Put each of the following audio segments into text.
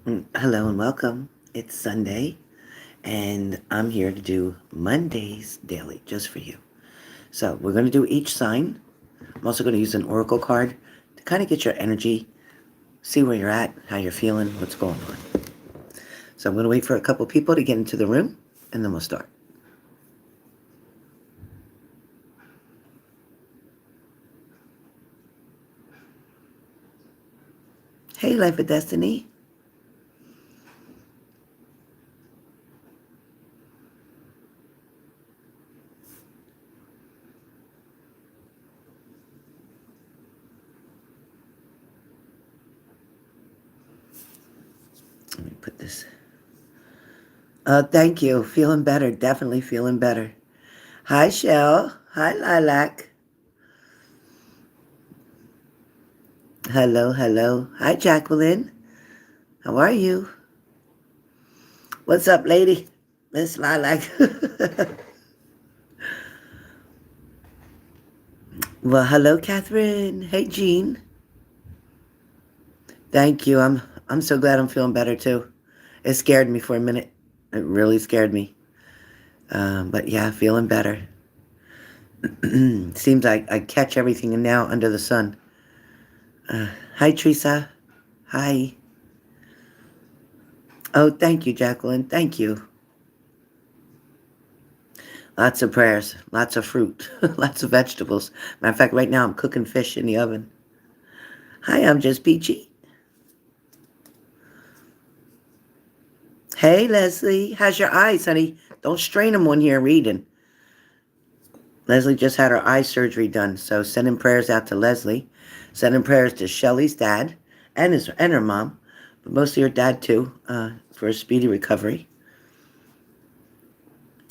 Hello and welcome. It's Sunday, and I'm here to do Mondays daily just for you. So, we're going to do each sign. I'm also going to use an oracle card to kind of get your energy, see where you're at, how you're feeling, what's going on. So, I'm going to wait for a couple people to get into the room, and then we'll start. Hey, Life of Destiny. Let me put this. Thank you. Feeling better. Definitely feeling better. Hi, Shell. Hi, Lilac. Hello, hello. Hi, Jacqueline. How are you? What's up, lady? Miss Lilac. Well, hello, Catherine. Hey, Jean. Thank you. I'm so glad I'm feeling better too. It scared me for a minute. It really scared me. But yeah, feeling better. Seems like I catch everything now under the sun. Hi, Teresa. Hi. Oh, thank you, Jacqueline. Thank you. Lots of prayers, lots of fruit, lots of vegetables. Matter of fact, right now I'm cooking fish in the oven. Hi, I'm just peachy. Hey, Leslie. How's your eyes, honey? Don't strain them when you're reading. Leslie just had her eye surgery done, so sending prayers out to Leslie. Sending prayers to Shelly's dad and her mom, but mostly her dad too, for a speedy recovery.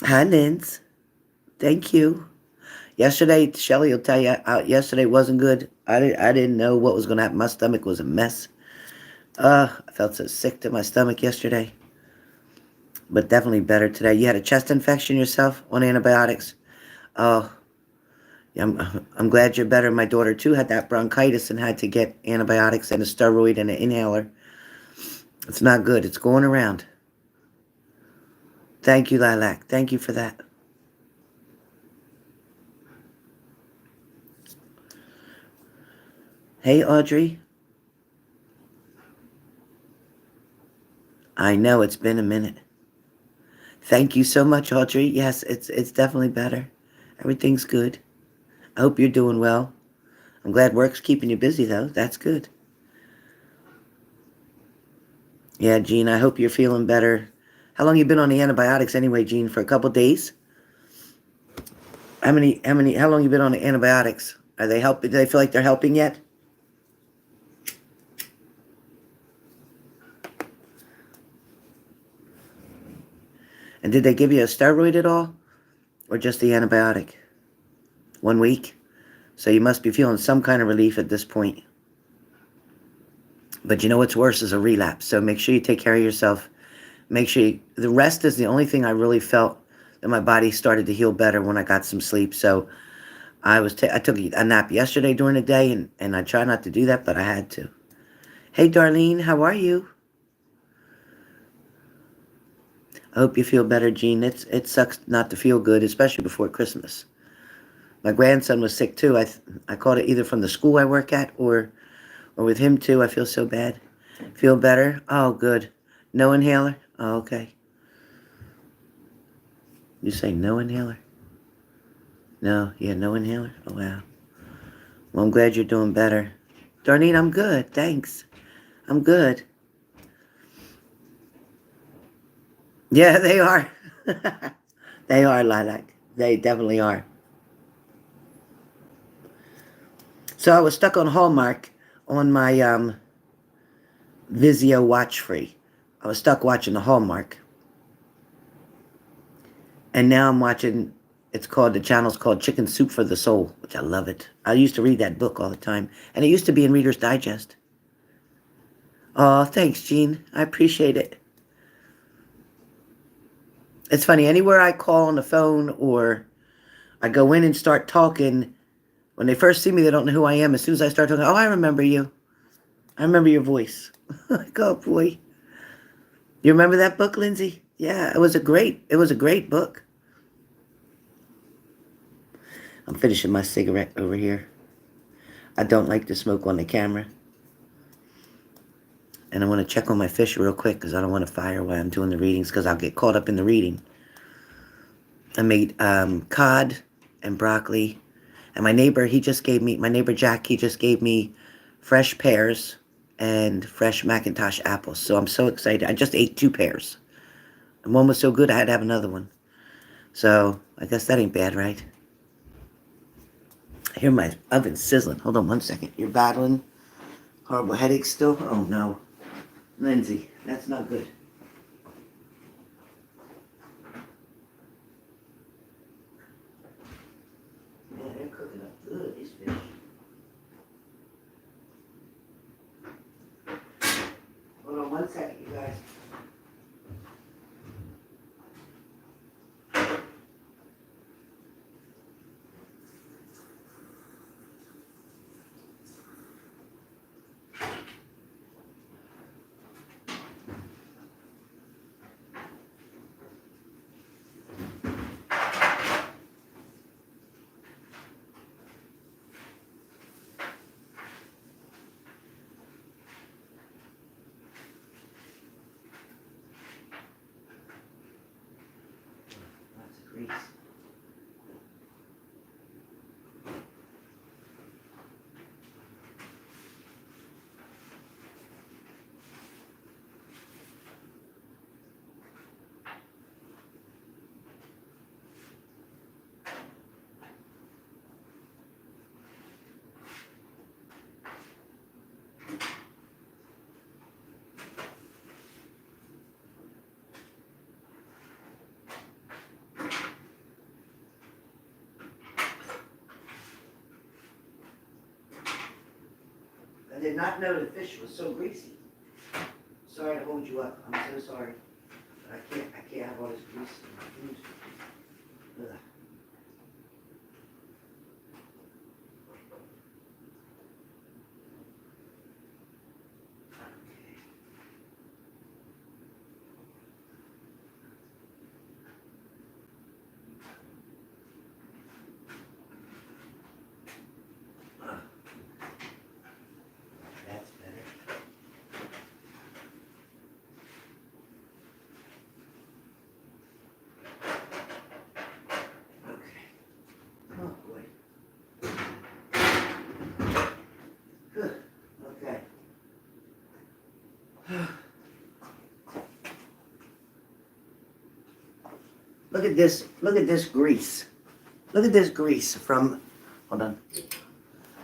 Hi, Linz. Thank you. Yesterday, Shelly will tell you, yesterday wasn't good. I didn't know what was going to happen. My stomach was a mess. I felt so sick to my stomach yesterday, but definitely better today. You had a chest infection yourself on antibiotics. Oh, yeah, I'm glad you're better. My daughter too had that bronchitis and had to get antibiotics and a steroid and an inhaler. It's not good. It's going around. Thank you, Lilac. Thank you for that. Hey, Audrey. I know it's been a minute. Thank you so much, Audrey. Yes, it's definitely better. Everything's good. I hope you're doing well. I'm glad work's keeping you busy though. That's good. Yeah, Gene, I hope you're feeling better. How long you been on the antibiotics anyway, Gene? For a couple days? How long you been on the antibiotics? Are they helping? Do they feel like they're helping yet? And did they give you a steroid at all? Or just the antibiotic? 1 week? So you must be feeling some kind of relief at this point. But you know what's worse is a relapse. So make sure you take care of yourself. Make sure the rest is the only thing I really felt that my body started to heal better when I got some sleep. So I took a nap yesterday during the day, and I try not to do that, but I had to. Hey, Darlene, how are you? I hope you feel better, Jean. It sucks not to feel good, especially before Christmas. My grandson was sick too. I caught it either from the school I work at or with him too. I feel so bad. Feel better? Oh, good. No inhaler? Oh, okay. You say no inhaler? No, yeah, no inhaler. Oh wow. Well, I'm glad you're doing better. Darlene, I'm good. Thanks. I'm good. Yeah, they are. They are, Lilac. They definitely are. So I was stuck on Hallmark on my Vizio Watch Free. I was stuck watching the Hallmark, and now I'm watching. The channel's called Chicken Soup for the Soul, which I love it. I used to read that book all the time, and it used to be in Reader's Digest. Oh, thanks, Jean. I appreciate it. It's funny. Anywhere I call on the phone or I go in and start talking, when they first see me, they don't know who I am. As soon as I start talking, oh, I remember you. I remember your voice. Like, oh boy. You remember that book, Lindsay? Yeah, it was a great book. I'm finishing my cigarette over here. I don't like to smoke on the camera. And I want to check on my fish real quick because I don't want to fire while I'm doing the readings because I'll get caught up in the reading. I made cod and broccoli. And my neighbor Jack, he just gave me fresh pears and fresh McIntosh apples. So I'm so excited. I just ate 2 pears. And one was so good I had to have another one. So I guess that ain't bad, right? I hear my oven sizzling. Hold on one second. You're battling horrible headaches still? Oh no. Lindsay, that's not good. Man, they're cooking up good, these fish. Hold on one second, you guys. Lots of grease. I did not know the fish was so greasy. Sorry to hold you up. I'm so sorry. But I can't have all this grease in my food. Ugh. That's better. Okay. Oh boy. Good. Okay. Look at this. Look at this grease. Look at this grease from. Hold on.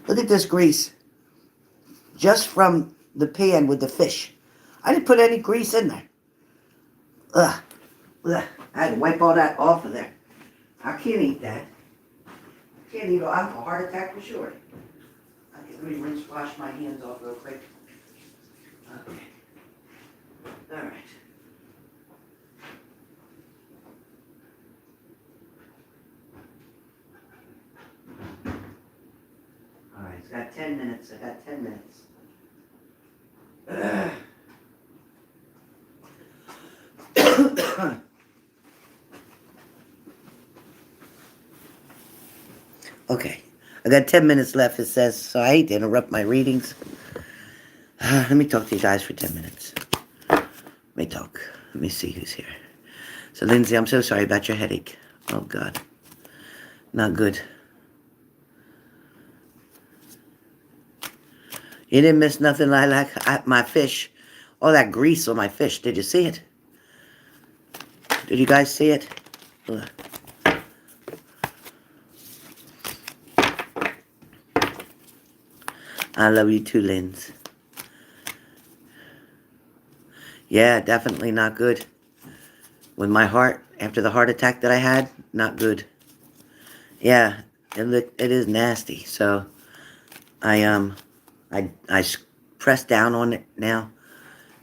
Look at this grease. Just from the pan with the fish. I didn't put any grease in there. Ugh. Ugh. I had to wipe all that off of there. I can't eat that. I can't eat. I have a heart attack for sure. Let me wash my hands off real quick. Okay. All right. All right. It's got 10 minutes. I got 10 minutes. Okay. I got 10 minutes left, it says, so I hate to interrupt my readings. Let me talk to you guys for 10 minutes. Let me talk. Let me see who's here. So, Lindsay, I'm so sorry about your headache. Oh, God. Not good. You didn't miss nothing, Lilac. My fish. All that grease on my fish. Did you see it? Did you guys see it? Ugh. I love you too, Linz. Yeah, definitely not good. With my heart, after the heart attack that I had, not good. Yeah, it is nasty. So I pressed down on it now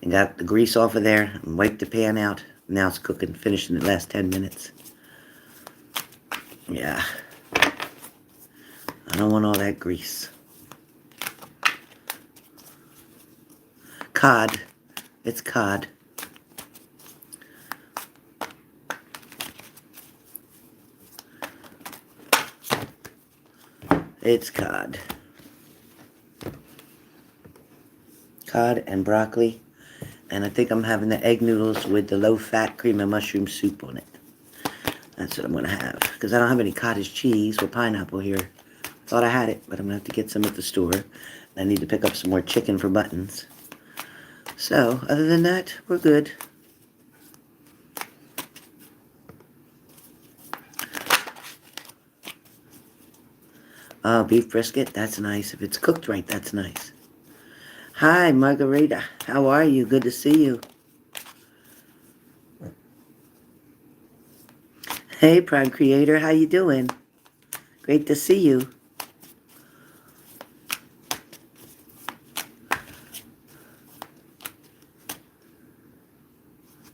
and got the grease off of there and wiped the pan out. Now it's cooking, finishing the last 10 minutes. Yeah. I don't want all that grease. Cod. It's cod. It's cod. Cod and broccoli. And I think I'm having the egg noodles with the low-fat cream and mushroom soup on it. That's what I'm going to have. Because I don't have any cottage cheese or pineapple here. Thought I had it, but I'm going to have to get some at the store. I need to pick up some more chicken for Buttons. So, other than that, we're good. Oh, beef brisket, that's nice. If it's cooked right, that's nice. Hi, Margarita. How are you? Good to see you. Hey, Prime Creator. How you doing? Great to see you.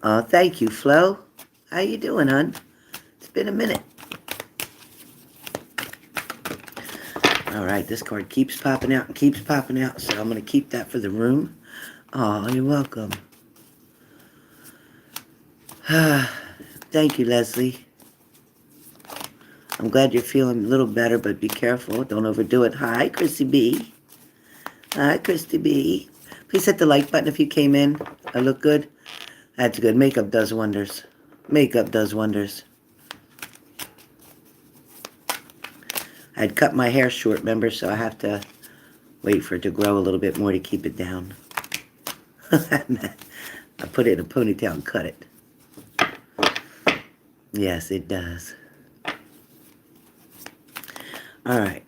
Oh, thank you, Flo. How you doing, hon? It's been a minute. All right, this card keeps popping out and keeps popping out, so I'm going to keep that for the room. Oh, you're welcome. Thank you, Leslie. I'm glad you're feeling a little better, but be careful. Don't overdo it. Hi, Christy B. Hi, Christy B. Please hit the like button if you came in. I look good. That's good. Makeup does wonders. Makeup does wonders. I'd cut my hair short, remember, so I have to wait for it to grow a little bit more to keep it down. I put it in a ponytail and cut it. Yes, it does. All right.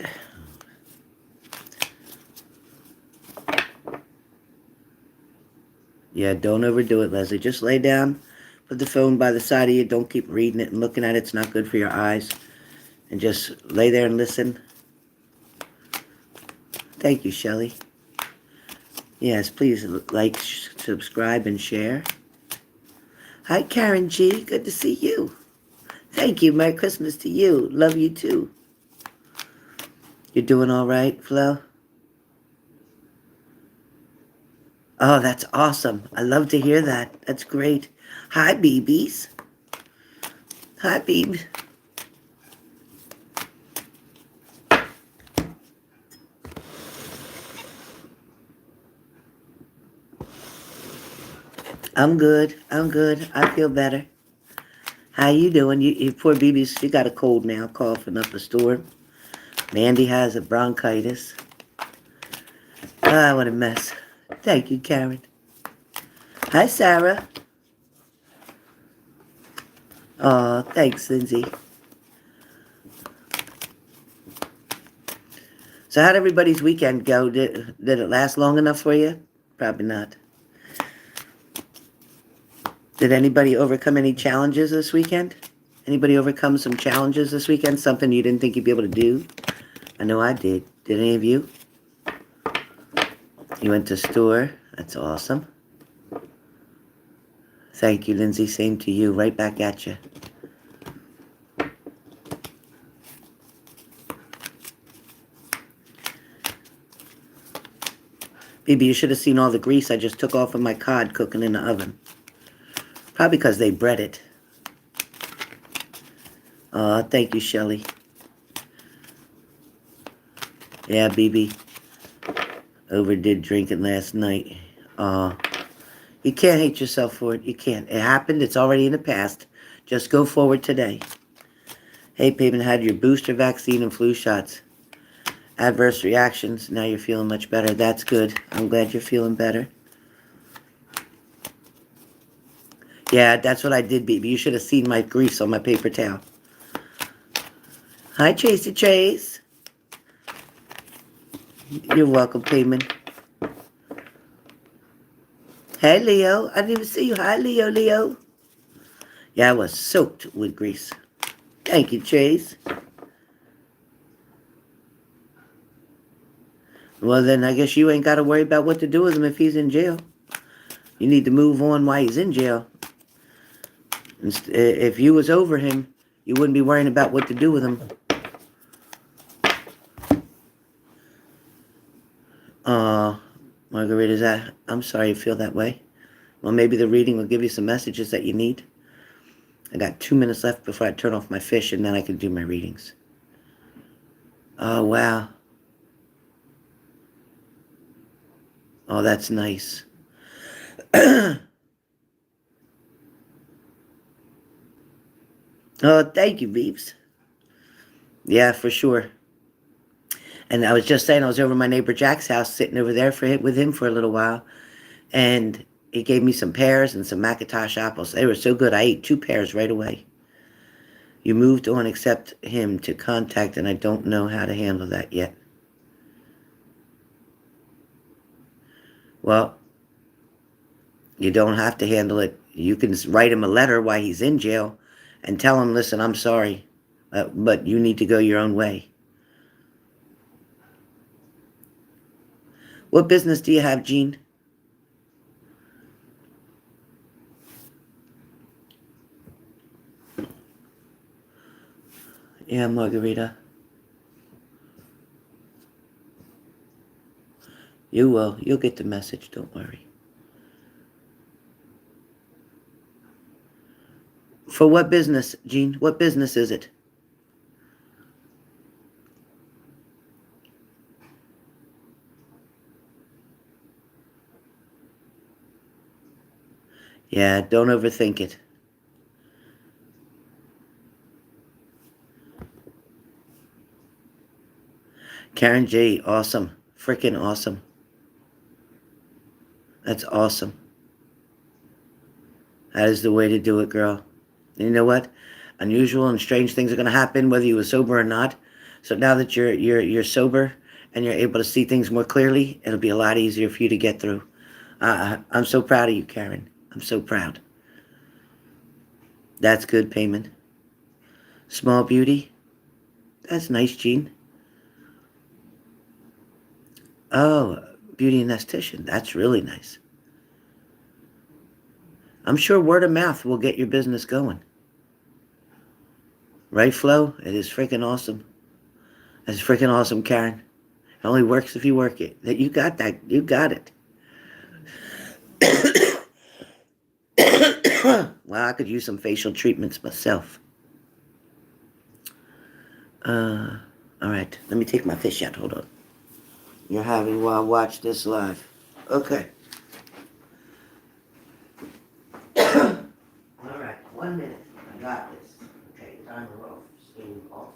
Yeah, don't overdo it, Leslie. Just lay down, put the phone by the side of you. Don't keep reading it and looking at it. It's not good for your eyes. And just lay there and listen. Thank you, Shelley. Yes, please like, subscribe, and share. Hi, Karen G. Good to see you. Thank you. Merry Christmas to you. Love you, too. You're doing all right, Flo? Oh, that's awesome. I love to hear that. That's great. Hi, BBs. Hi, Beeb. I'm good. I'm good. I feel better. How you doing? You poor BB, she got a cold now, coughing up a storm. Mandy has a bronchitis. Ah, what a mess. Thank you, Karen. Hi, Sarah. Oh, thanks, Lindsay. So how'd everybody's weekend go? Did it last long enough for you? Probably not. Did anybody overcome any challenges this weekend? Anybody overcome some challenges this weekend? Something you didn't think you'd be able to do? I know I did. Did any of you? You went to store. That's awesome. Thank you, Lindsay. Same to you. Right back at you. Baby, you should have seen all the grease I just took off of my cod cooking in the oven. Probably because they bread it. Thank you, Shelley. Yeah, BB. Overdid drinking last night. You can't hate yourself for it. You can't. It happened. It's already in the past. Just go forward today. Hey, Payman, had your booster vaccine and flu shots. Adverse reactions. Now you're feeling much better. That's good. I'm glad you're feeling better. Yeah, that's what I did, BB. You should have seen my grease on my paper towel. Hi, Chasey Chase. You're welcome, Payman. Hey, Leo. I didn't even see you. Hi, Leo. Yeah, I was soaked with grease. Thank you, Chase. Well, then I guess you ain't got to worry about what to do with him if he's in jail. You need to move on while he's in jail. If you was over him, you wouldn't be worrying about what to do with him. Margarita, I'm sorry you feel that way. Well, maybe the reading will give you some messages that you need. I got 2 minutes left before I turn off my fish, and then I can do my readings. Oh, wow. Oh, that's nice. Oh, thank you, Beeps. Yeah, for sure. And I was just saying, I was over at my neighbor Jack's house, sitting over there with him for a little while, and he gave me some pears and some McIntosh apples. They were so good, I ate 2 pears right away. You moved on, except him to contact, and I don't know how to handle that yet. Well, you don't have to handle it. You can write him a letter while he's in jail and tell him, listen, I'm sorry, but you need to go your own way. What business do you have, Gene? Yeah, Margarita. You will. You'll get the message, don't worry. For what business, Gene? What business is it? Yeah, don't overthink it. Karen J, awesome. Freaking awesome. That's awesome. That is the way to do it, girl. And you know what? Unusual and strange things are going to happen whether you were sober or not. So now that you're sober and you're able to see things more clearly, it'll be a lot easier for you to get through. I'm so proud of you, Karen. I'm so proud. That's good payment. Small beauty. That's nice, Gene. Oh, beauty and esthetician. That's really nice. I'm sure word of mouth will get your business going. Right, Flo? It is freaking awesome. That's freaking awesome, Karen. It only works if you work it. That you got that. You got it. Well, I could use some facial treatments myself. Uh, all right. Let me take my fish out. Hold on. You're having while I watch this live. Okay. All right. 1 minute. I got this. Okay. Timer off. Steam off.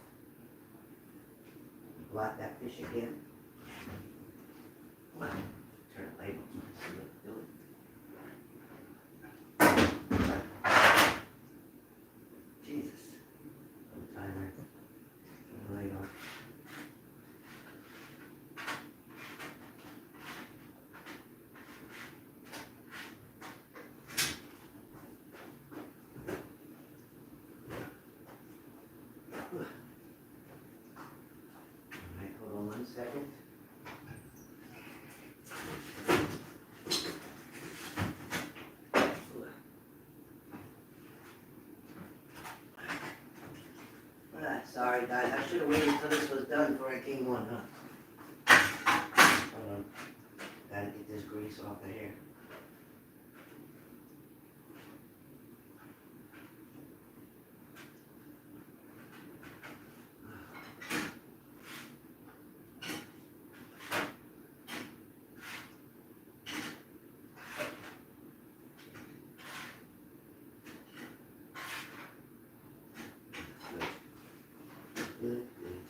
Block that fish again. Well, turn it label. See what it's doing. Jesus. Timer. Turn the light on. All right. Hold on 1 second. Sorry, guys. I should have waited until this was done before I came on, huh? Hold on. Gotta get this grease off of here. Good, good.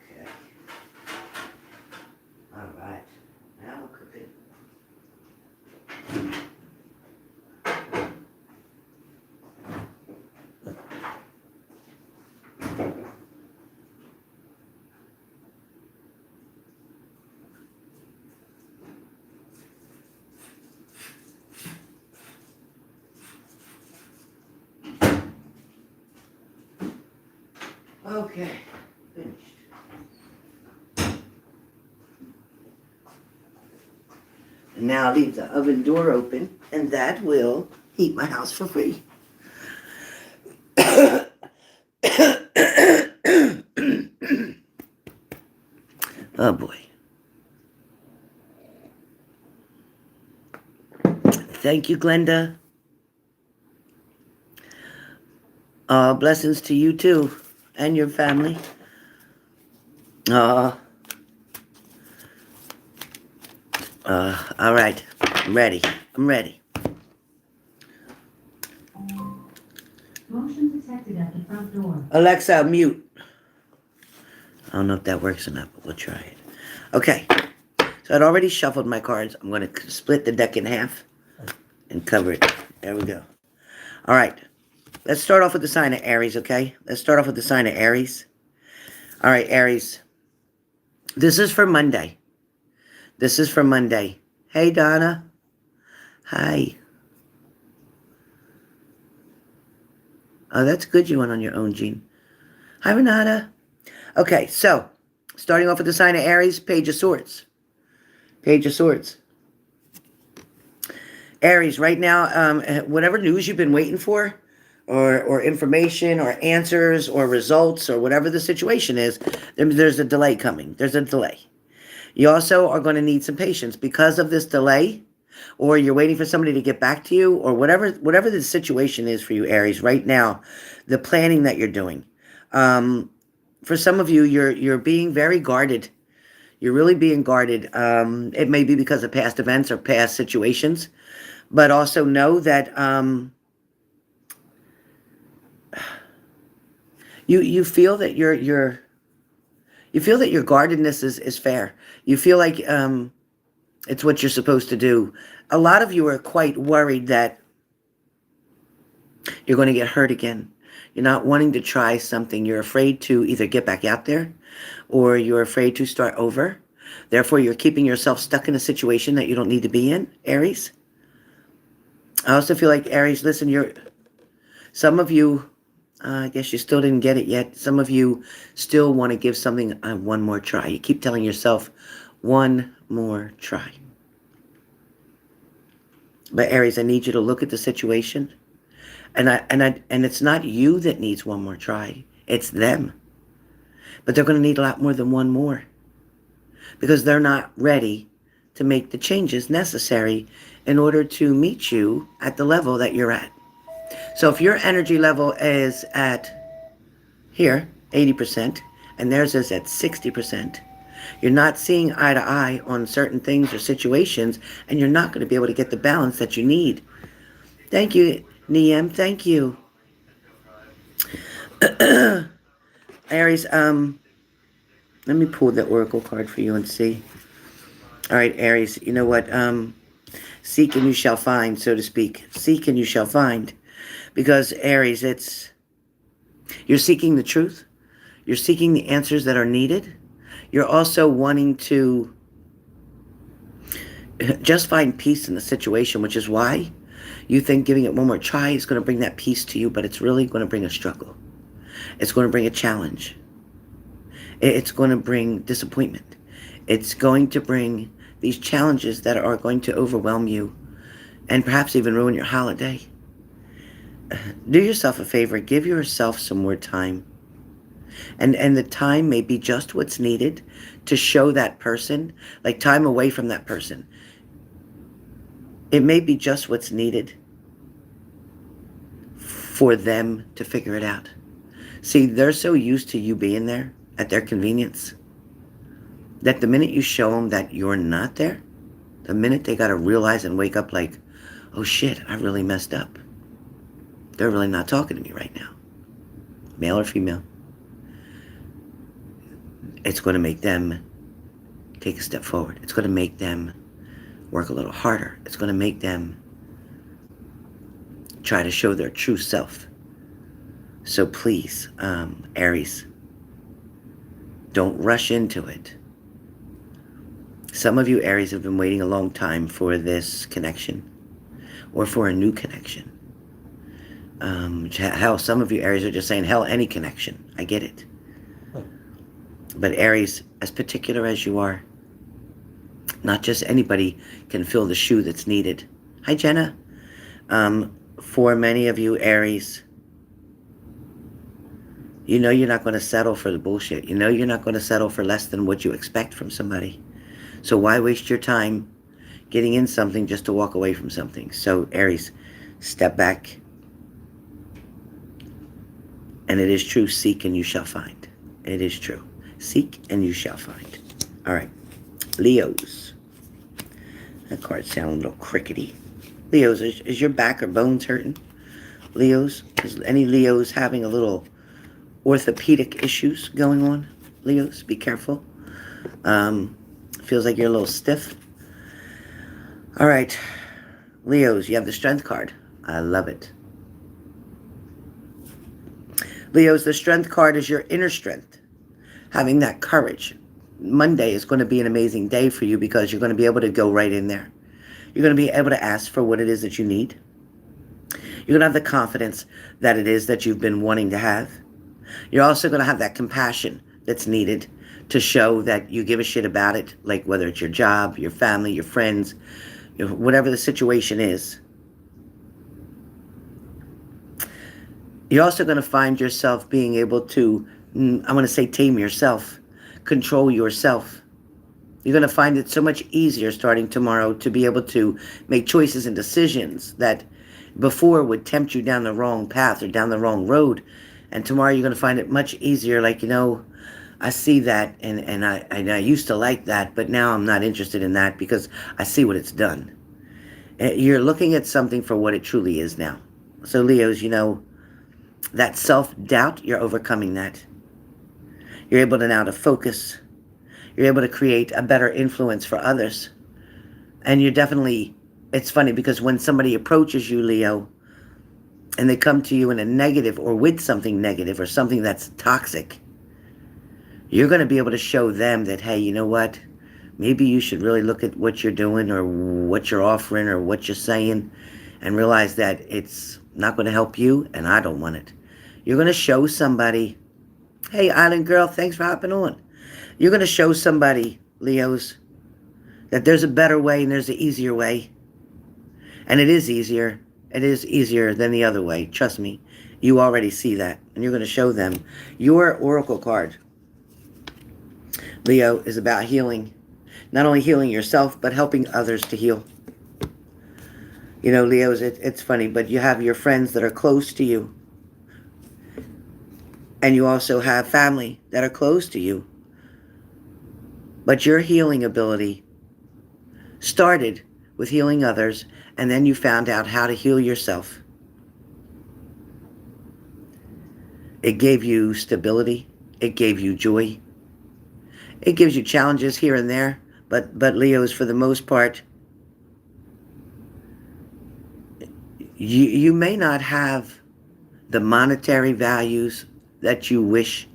Okay. All right. Now we're cooking. Okay. Finished. And now I'll leave the oven door open, and that will heat my house for free. Oh boy. Thank you, Glenda. Blessings to you too, and your family. All right. I'm ready. Motion detected at the front door. Alexa, mute. I don't know if that works or not, but we'll try it. Okay. So I'd already shuffled my cards. I'm going to split the deck in half and cover it. There we go. All right. Let's start off with the sign of Aries, okay? All right, Aries. This is for Monday. Hey, Donna. Hi. Oh, that's good you went on your own, Jean. Hi, Renata. Okay, so, starting off with the sign of Aries, Page of Swords. Aries, right now, whatever news you've been waiting for, or information, or answers, or results, or whatever the situation is, there's a delay coming. You also are going to need some patience because of this delay, or you're waiting for somebody to get back to you, or whatever the situation is for you, Aries, right now, the planning that you're doing. For some of you, you're being very guarded. You're really being guarded. It may be because of past events or past situations, but also know that you feel that your guardedness is fair. You feel like it's what you're supposed to do. A lot of you are quite worried that you're going to get hurt again. You're not wanting to try something. You're afraid to either get back out there, or you're afraid to start over. Therefore, you're keeping yourself stuck in a situation that you don't need to be in, Aries. I also feel like, Aries, listen, some of you, I guess you still didn't get it yet. Some of you still want to give something one more try. You keep telling yourself, one more try. But Aries, I need you to look at the situation. And it's not you that needs one more try. It's them. But they're going to need a lot more than one more, because they're not ready to make the changes necessary in order to meet you at the level that you're at. So if your energy level is at here, 80%, and theirs is at 60%, you're not seeing eye to eye on certain things or situations, and you're not going to be able to get the balance that you need. Thank you, Niem. Thank you. Aries, let me pull the Oracle card for you and see. All right, Aries, you know what? Seek and you shall find, so to speak. Seek and you shall find. Because, Aries, you're seeking the truth. You're seeking the answers that are needed. You're also wanting to just find peace in the situation, which is why you think giving it one more try is going to bring that peace to you, but it's really going to bring a struggle. It's going to bring a challenge. It's going to bring disappointment. It's going to bring these challenges that are going to overwhelm you and perhaps even ruin your holiday. Do yourself a favor. Give yourself some more time. And the time may be just what's needed to show that person, like time away from that person. It may be just what's needed for them to figure it out. See, they're so used to you being there at their convenience that the minute you show them that you're not there, the minute they got to realize and wake up like, oh shit, I really messed up. They're really not talking to me right now. Male or female. It's going to make them take a step forward. It's going to make them work a little harder. It's going to make them try to show their true self. So please, Aries, don't rush into it. Some of you, Aries, have been waiting a long time for this connection or for a new connection. Hell, some of you, Aries, are just saying, hell, any connection. I get it. But Aries, as particular as you are, Not just anybody can fill the shoe that's needed. Hi, Jenna. For many of you, Aries, you know you're not going to settle for the bullshit. You know you're not going to settle for less than what you expect from somebody. So why waste your time getting in something just to walk away from something? So, Aries, step back. And it is true, seek and you shall find. It is true. Seek and you shall find. All right. Leos. That card sounds a little crickety. Leos, is your back or bones hurting? Leos, is any Leos having a little orthopedic issues going on? Leos, be careful. Feels like you're a little stiff. All right. Leos, you have the strength card. I love it. Leos, the strength card is your inner strength. Having that courage. Monday is going to be an amazing day for you because you're going to be able to go right in there. You're going to be able to ask for what it is that you need. You're going to have the confidence that it is that you've been wanting to have. You're also going to have that compassion that's needed to show that you give a shit about it, like whether it's your job, your family, your friends, whatever the situation is. You're also going to find yourself being able to, I'm going to say tame yourself, control yourself. You're going to find it so much easier starting tomorrow to be able to make choices and decisions that before would tempt you down the wrong path or down the wrong road. And tomorrow you're going to find it much easier, like, I see that and I used to like that, but now I'm not interested in that because I see what it's done. You're looking at something for what it truly is now. So Leos, that self-doubt, you're overcoming that. You're able to now to focus. You're able to create a better influence for others. And you're definitely, it's funny because when somebody approaches you, Leo, and they come to you in a negative or with something negative or something that's toxic, you're going to be able to show them that, hey, you know what? Maybe you should really look at what you're doing or what you're offering or what you're saying and realize that it's not going to help you and I don't want it. You're going to show somebody, hey, Island Girl, thanks for hopping on. You're going to show somebody, Leos, that there's a better way and there's an easier way. And it is easier. It is easier than the other way. Trust me. You already see that. And you're going to show them. Your Oracle card, Leo, is about healing. Not only healing yourself, but helping others to heal. Leos, it's funny, but you have your friends that are close to you. And you also have family that are close to you. But your healing ability started with healing others, and then you found out how to heal yourself. It gave you stability. It gave you joy. It gives you challenges here and there, but Leos, for the most part, you may not have the monetary values that you wish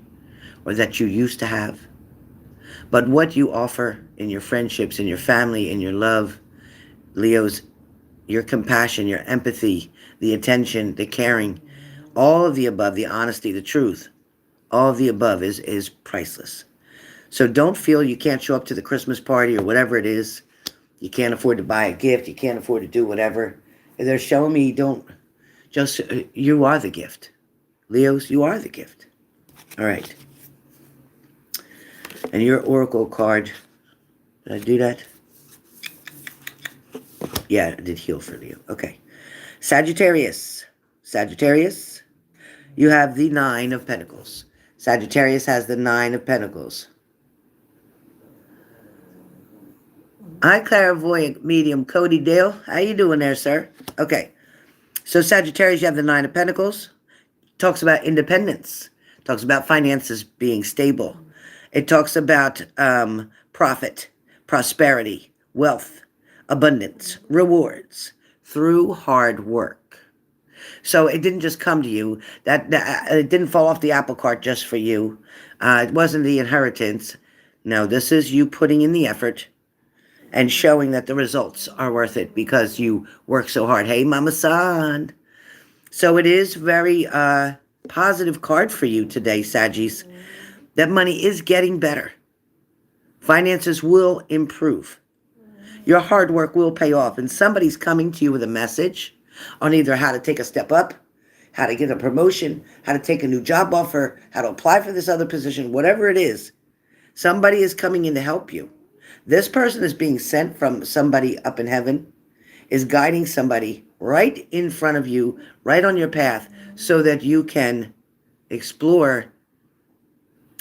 or that you used to have. But what you offer in your friendships, in your family, in your love, Leos, your compassion, your empathy, the attention, the caring, all of the above, the honesty, the truth, all of the above is priceless. So don't feel you can't show up to the Christmas party or whatever it is. You can't afford to buy a gift. You can't afford to do whatever. They're showing me you are the gift. Leos, you are the gift. All right. And your Oracle card, did I do that? Yeah, I did heal for Leo. Okay. Sagittarius. Sagittarius, you have the 9 of Pentacles. Sagittarius has the 9 of Pentacles. Hi, clairvoyant medium Cody Dale. How you doing there, sir? Okay. So Sagittarius, you have the 9 of Pentacles. Talks about independence. Talks about finances being stable. It talks about profit, prosperity, wealth, abundance, rewards through hard work. So it didn't just come to you. That it didn't fall off the apple cart just for you. It wasn't the inheritance. No, this is you putting in the effort and showing that the results are worth it because you work so hard. Hey, Mama San. So it is very positive card for you today, Saggies. That money is getting better. Finances will improve. Your hard work will pay off, and somebody's coming to you with a message on either how to take a step up, how to get a promotion, how to take a new job offer, how to apply for this other position, whatever it is. Somebody is coming in to help you. This person is being sent from somebody up in heaven, is guiding somebody right in front of you, right on your path, so that you can explore,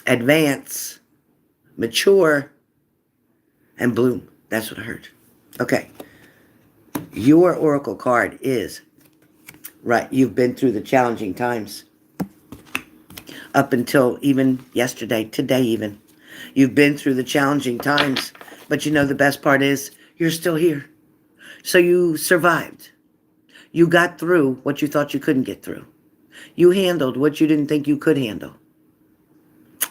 advance, mature, and bloom. That's what I heard. Okay. Your oracle card is, right, you've been through the challenging times. Up until even yesterday, today even. You've been through the challenging times. But you know the best part is, you're still here. So you survived. You got through what you thought you couldn't get through. You handled what you didn't think you could handle.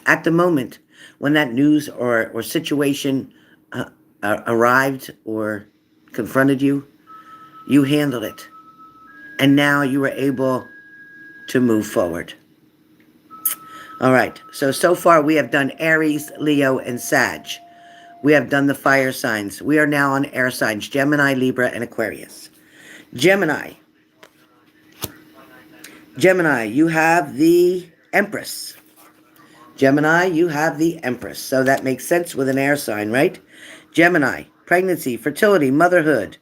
At the moment when that news or situation arrived or confronted you, you handled it. And now you were able to move forward. All right. So far we have done Aries, Leo, and Sag. We have done the fire signs. We are now on air signs, Gemini, Libra, and Aquarius. Gemini, you have the Empress. Gemini, you have the Empress. So that makes sense with an air sign, right? Gemini, pregnancy, fertility, motherhood,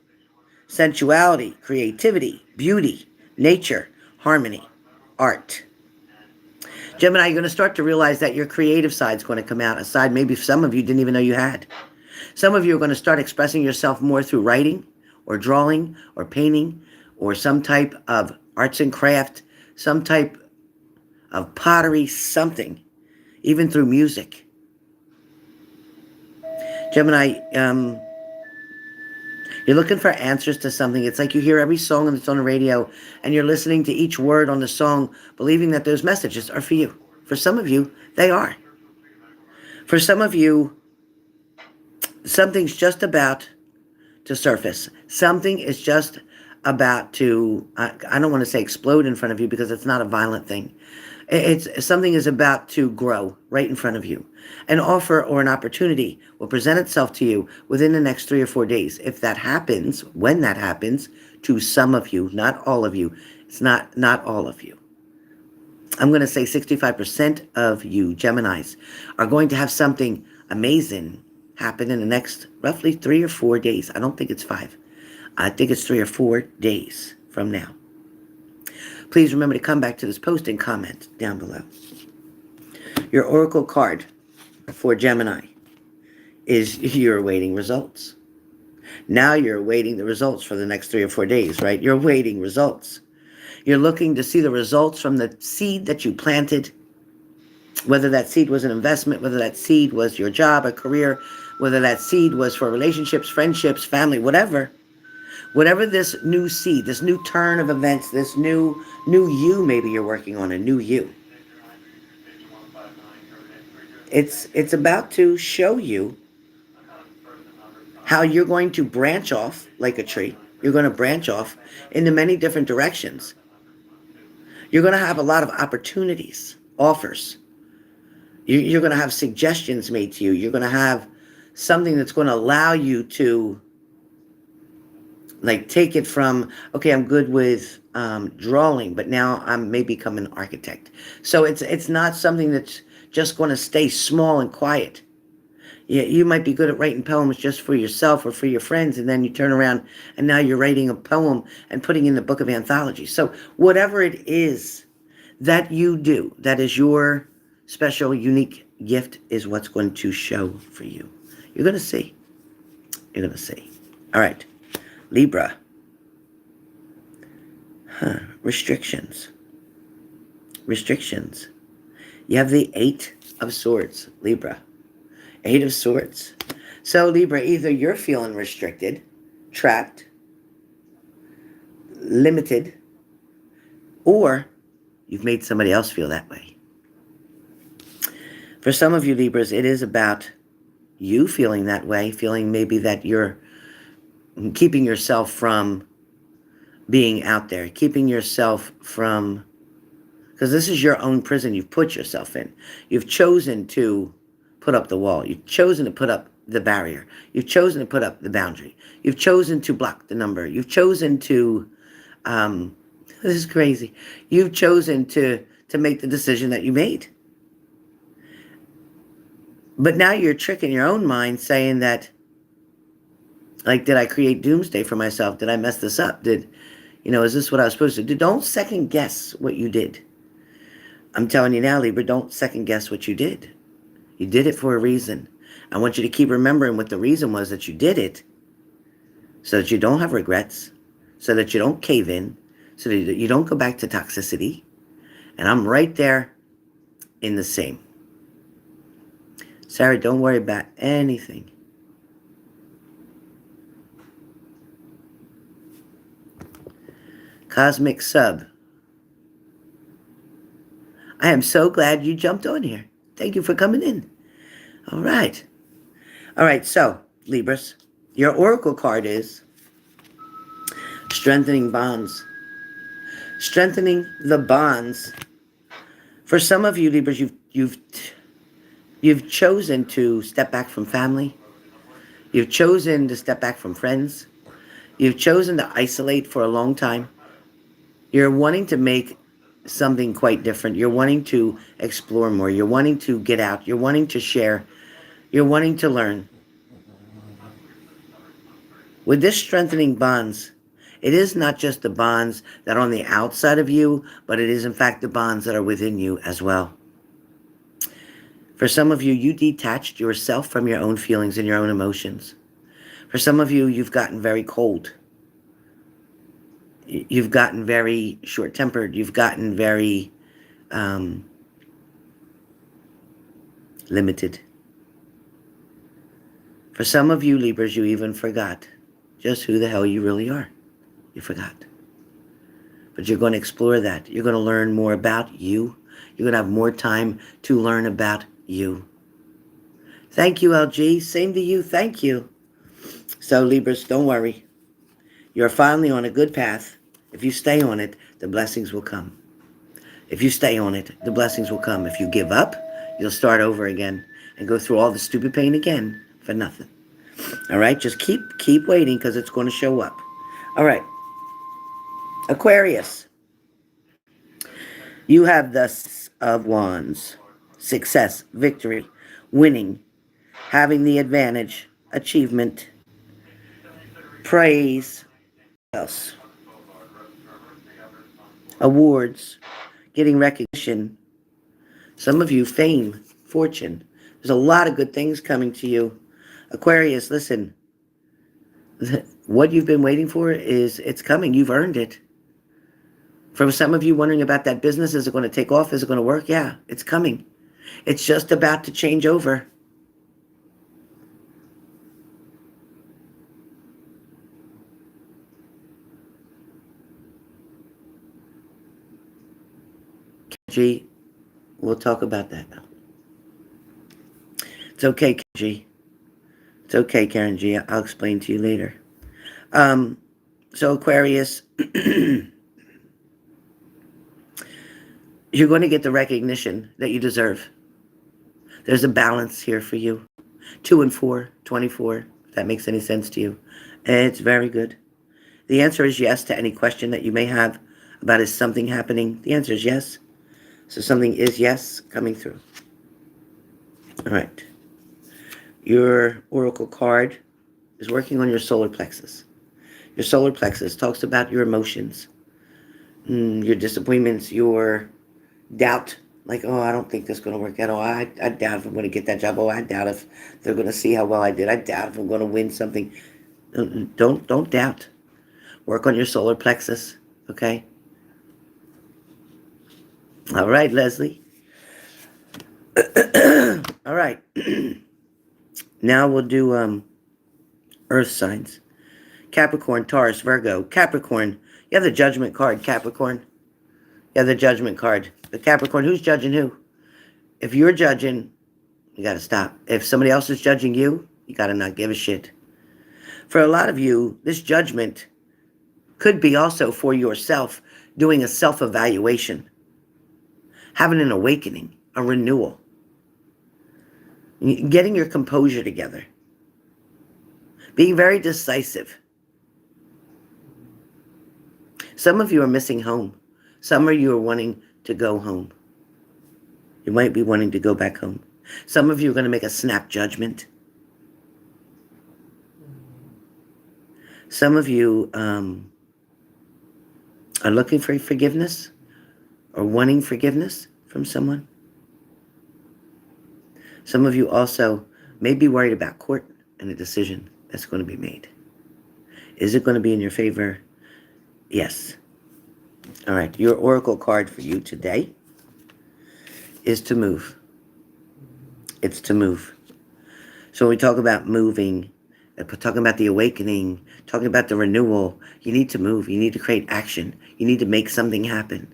sensuality, creativity, beauty, nature, harmony, art. Gemini, you're going to start to realize that your creative side is going to come out, a side maybe some of you didn't even know you had. Some of you are going to start expressing yourself more through writing or drawing or painting or some type of arts and craft, some type of pottery, something, even through music. Gemini, you're looking for answers to something. It's like you hear every song that's on the radio and you're listening to each word on the song, believing that those messages are for you. For some of you, they are. For some of you, something's just about to surface. Something is just about to, I don't want to say explode in front of you because it's not a violent thing. It's something is about to grow right in front of you. An offer or an opportunity will present itself to you within the next 3 or 4 days. If that happens, when that happens, to some of you, not all of you, it's not all of you. I'm going to say 65% of you Geminis are going to have something amazing happen in the next roughly 3 or 4 days. I don't think it's 5. I think it's 3 or 4 days from now. Please remember to come back to this post and comment down below. Your oracle card for Gemini is you're awaiting results. Now you're awaiting the results for the next 3 or 4 days, right? You're awaiting results. You're looking to see the results from the seed that you planted, whether that seed was an investment, whether that seed was your job, a career, whether that seed was for relationships, friendships, family, whatever. Whatever this new seed, this new turn of events, this new you maybe you're working on, a new you. It's about to show you how you're going to branch off like a tree. You're going to branch off into many different directions. You're going to have a lot of opportunities, offers. You're going to have suggestions made to you. You're going to have something that's going to allow you to like take it from, okay, I'm good with drawing, but now I'm may become an architect. So it's not something that's just going to stay small and quiet. You might be good at writing poems just for yourself or for your friends, and then you turn around and now you're writing a poem and putting in the book of anthology. So whatever it is that you do, that is your special, unique gift, is what's going to show for you. You're going to see. You're going to see. All right. Libra. Restrictions. Restrictions. You have the 8 of Swords, Libra. 8 of Swords. So, Libra, either you're feeling restricted, trapped, limited, or you've made somebody else feel that way. For some of you Libras, it is about you feeling that way, feeling maybe that you're keeping yourself from being out there, keeping yourself from, because this is your own prison you've put yourself in. You've chosen to put up the wall. You've chosen to put up the barrier. You've chosen to put up the boundary. You've chosen to block the number. You've chosen to, this is crazy. You've chosen to make the decision that you made. But now you're tricking your own mind saying that, like, did I create doomsday for myself? Did I mess this up? Is this what I was supposed to do? Don't second guess what you did. I'm telling you now, Libra, don't second guess what you did. You did it for a reason. I want you to keep remembering what the reason was that you did it, so that you don't have regrets, so that you don't cave in, so that you don't go back to toxicity. And I'm right there in the same. Sarah, don't worry about anything. Cosmic Sub. I am so glad you jumped on here. Thank you for coming in. All right. All right, so, Libras, your oracle card is strengthening bonds. Strengthening the bonds. For some of you, Libras, you've chosen to step back from family. You've chosen to step back from friends. You've chosen to isolate for a long time. You're wanting to make something quite different. You're wanting to explore more. You're wanting to get out. You're wanting to share. You're wanting to learn. With this strengthening bonds, it is not just the bonds that are on the outside of you, but it is in fact the bonds that are within you as well. For some of you, you detached yourself from your own feelings and your own emotions. For some of you, you've gotten very cold. You've gotten very short-tempered. You've gotten very limited. For some of you, Libras, you even forgot just who the hell you really are. You forgot. But you're going to explore that. You're going to learn more about you. You're going to have more time to learn about you. Thank you, LG. Same to you. Thank you. So, Libras, don't worry. You're finally on a good path. If you stay on it, the blessings will come. If you stay on it, the blessings will come. If you give up, you'll start over again and go through all the stupid pain again for nothing. All right? Just keep waiting, because it's going to show up. All right. Aquarius. You have the Six of Wands. Success, victory, winning, having the advantage, achievement, praise, what else? Awards, getting recognition. Some of you, fame, fortune. There's a lot of good things coming to you. Aquarius, listen. What you've been waiting for it's coming. You've earned it. For some of you wondering about that business, is it going to take off? Is it going to work? Yeah, it's coming. It's just about to change over. G, we'll talk about that now. It's okay, G. It's okay, Karen G. I'll explain to you later. So Aquarius, you're going to get the recognition that you deserve. There's a balance here for you. 2 and 4, 24, if that makes any sense to you. It's very good. The answer is yes to any question that you may have about is something happening. The answer is yes. So something is yes coming through. All right. Your oracle card is working on your solar plexus. Your solar plexus talks about your emotions, your disappointments, your doubt. Like, oh, I don't think this is going to work out. Oh, I doubt if I'm going to get that job. Oh, I doubt if they're going to see how well I did. I doubt if I'm going to win something. Don't doubt. Work on your solar plexus, okay? All right, Leslie. All right. Now we'll do earth signs. Capricorn, Taurus, Virgo. Capricorn, you have the Judgment card, Capricorn. You have the Judgment card. The Capricorn, who's judging who? If you're judging, you got to stop. If somebody else is judging you, you got to not give a shit. For a lot of you, this judgment could be also for yourself doing a self-evaluation, having an awakening, a renewal, getting your composure together, Being very decisive. Some of you are missing home. Some of you are wanting to go home. You might be wanting to go back home. Some of you are going to make a snap judgment. Some of you are looking for forgiveness or wanting forgiveness from someone. Some of you also may be worried about court and a decision that's going to be made. Is it going to be in your favor? Yes. All right. Your oracle card for you today is to move. It's to move. So when we talk about moving, talking about the awakening, talking about the renewal, you need to move. You need to create action. You need to make something happen.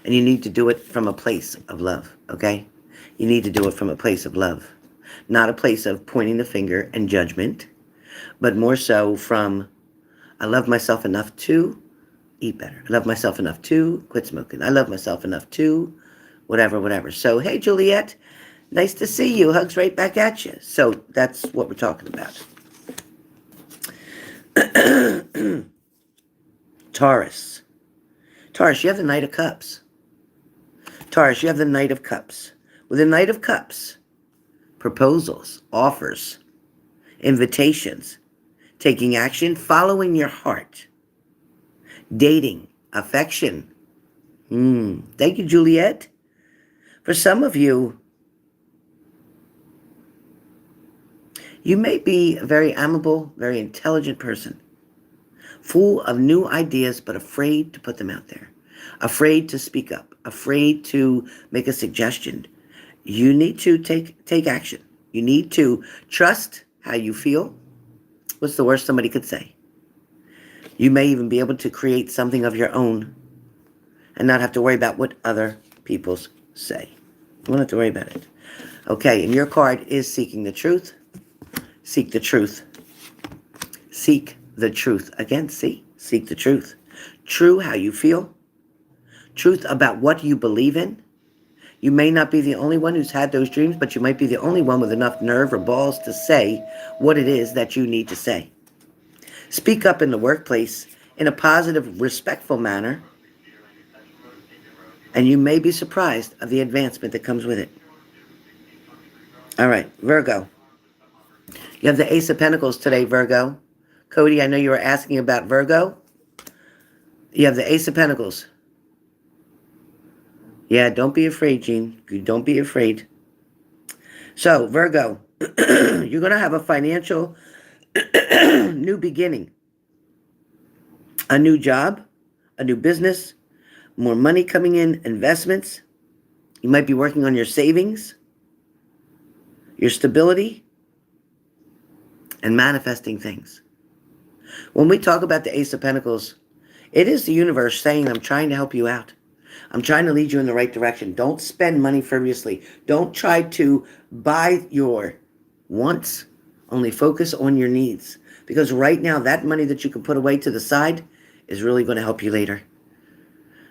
And you need to do it from a place of love, okay? You need to do it from a place of love. Not a place of pointing the finger and judgment, but more so from, I love myself enough to eat better. I love myself enough to quit smoking. I love myself enough to whatever. So, hey, Juliet, nice to see you. Hugs right back at you. So that's what we're talking about. Taurus. Taurus, you have the Knight of Cups. Taurus, you have the Knight of Cups. With the Knight of Cups, proposals, offers, invitations, taking action, following your heart, dating, affection. Thank you, Juliet. For some of you, you may be a very amiable, very intelligent person, full of new ideas, but afraid to put them out there, afraid to speak up, afraid to make a suggestion. You need to take action. You need to trust how you feel. What's the worst somebody could say? You may even be able to create something of your own and not have to worry about what other people say. You won't have to worry about it. Okay, and your card is seeking the truth. Seek the truth. Seek the truth. Again, seek the truth. True how you feel. Truth about what you believe in. You may not be the only one who's had those dreams, but you might be the only one with enough nerve or balls to say what it is that you need to say. Speak up in the workplace in a positive, respectful manner, and you may be surprised of the advancement that comes with it. All right, Virgo. You have the Ace of Pentacles today, Virgo. Cody, I know you were asking about Virgo. You have the Ace of Pentacles. Yeah, don't be afraid, Jean. Don't be afraid. So, Virgo, you're going to have a financial new beginning. A new job, a new business, more money coming in, investments. You might be working on your savings, your stability, and manifesting things. When we talk about the Ace of Pentacles, it is the universe saying, I'm trying to help you out. I'm trying to lead you in the right direction. Don't spend money frivolously. Don't try to buy your wants. Only focus on your needs. Because right now, that money that you can put away to the side is really going to help you later.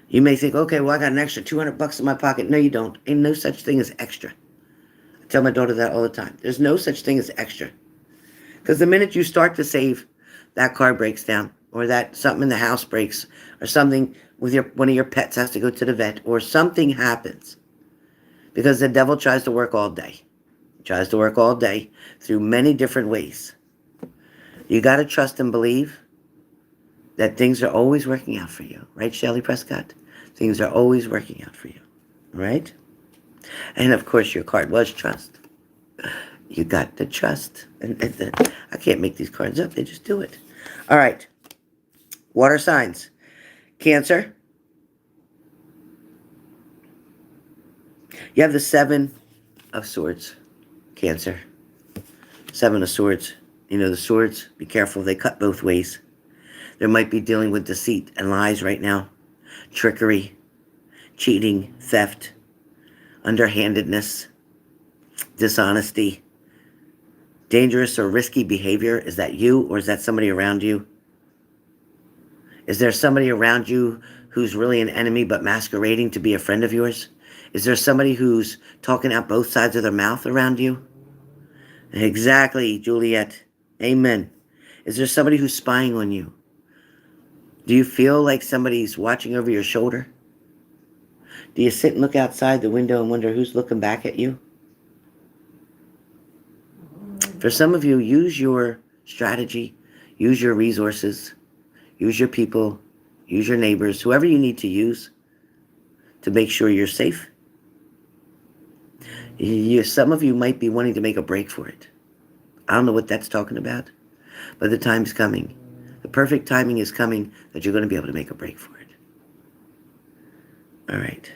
You may think, okay, well, I got an extra $200 in my pocket. No, you don't. Ain't no such thing as extra. I tell my daughter that all the time. There's no such thing as extra. Because the minute you start to save, that car breaks down, or that something in the house breaks, or something with one of your pets has to go to the vet, or something happens. Because the devil tries to work all day. He tries to work all day through many different ways. You got to trust and believe that things are always working out for you. Right, Shelley Prescott? Things are always working out for you. Right? And of course, your card was trust. You got to trust. And I can't make these cards up. They just do it. All right. Water signs. Cancer. You have the Seven of Swords. Cancer. Seven of Swords. You know, the swords, be careful. They cut both ways. There might be dealing with deceit and lies right now. Trickery. Cheating. Theft. Underhandedness. Dishonesty. Dangerous or risky behavior. Is that you, or is that somebody around you? Is there somebody around you who's really an enemy but masquerading to be a friend of yours? Is there somebody who's talking out both sides of their mouth around you? Exactly, Juliet. Amen. Is there somebody who's spying on you? Do you feel like somebody's watching over your shoulder? Do you sit and look outside the window and wonder who's looking back at you? For some of you, use your strategy, use your resources, use your people, use your neighbors, whoever you need to use to make sure you're safe. Some of you might be wanting to make a break for it. I don't know what that's talking about, but the time's coming. The perfect timing is coming that you're going to be able to make a break for it. All right.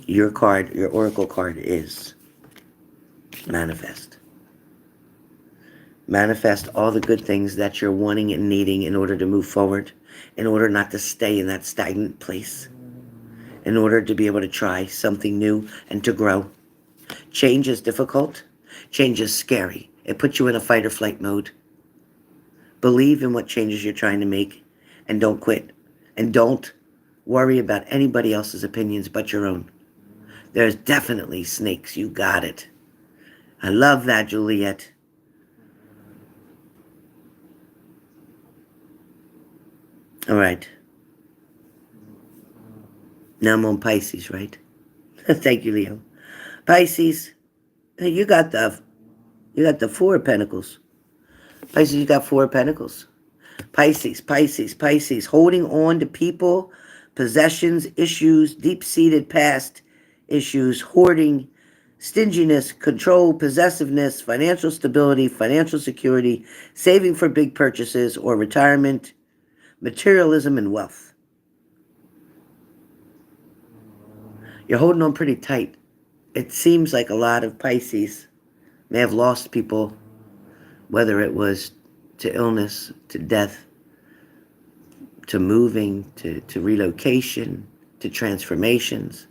Your card, your oracle card is manifest. Manifest all the good things that you're wanting and needing in order to move forward, in order not to stay in that stagnant place, in order to be able to try something new and to grow. Change is difficult. Change is scary. It puts you in a fight or flight mode. Believe in what changes you're trying to make and don't quit. And don't worry about anybody else's opinions but your own. There's definitely snakes. You got it. I love that, Juliet. All right. Now I'm on Pisces, right? Thank you, Leo. Pisces, hey, you got the Four of Pentacles. Pisces, you got Four of Pentacles. Pisces, holding on to people, possessions, issues, deep-seated past issues, hoarding, stinginess, control, possessiveness, financial stability, financial security, saving for big purchases or retirement, materialism, and wealth. You're holding on pretty tight. It seems like a lot of Pisces may have lost people, whether it was to illness, to death, to moving, to relocation, to transformations.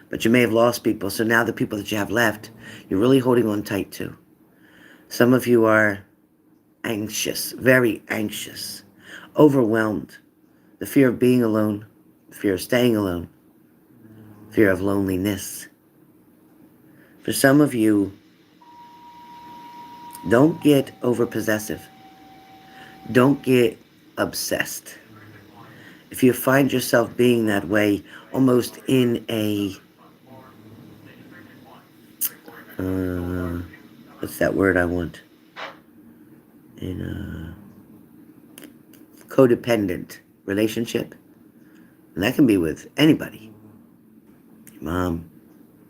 But you may have lost people, so now the people that you have left, you're really holding on tight to. Some of you are anxious, very anxious, overwhelmed. The fear of being alone, the fear of staying alone, fear of loneliness. For some of you, don't get over-possessive. Don't get obsessed. If you find yourself being that way, almost in a, what's that word I want? In a codependent relationship. And that can be with anybody. Your mom,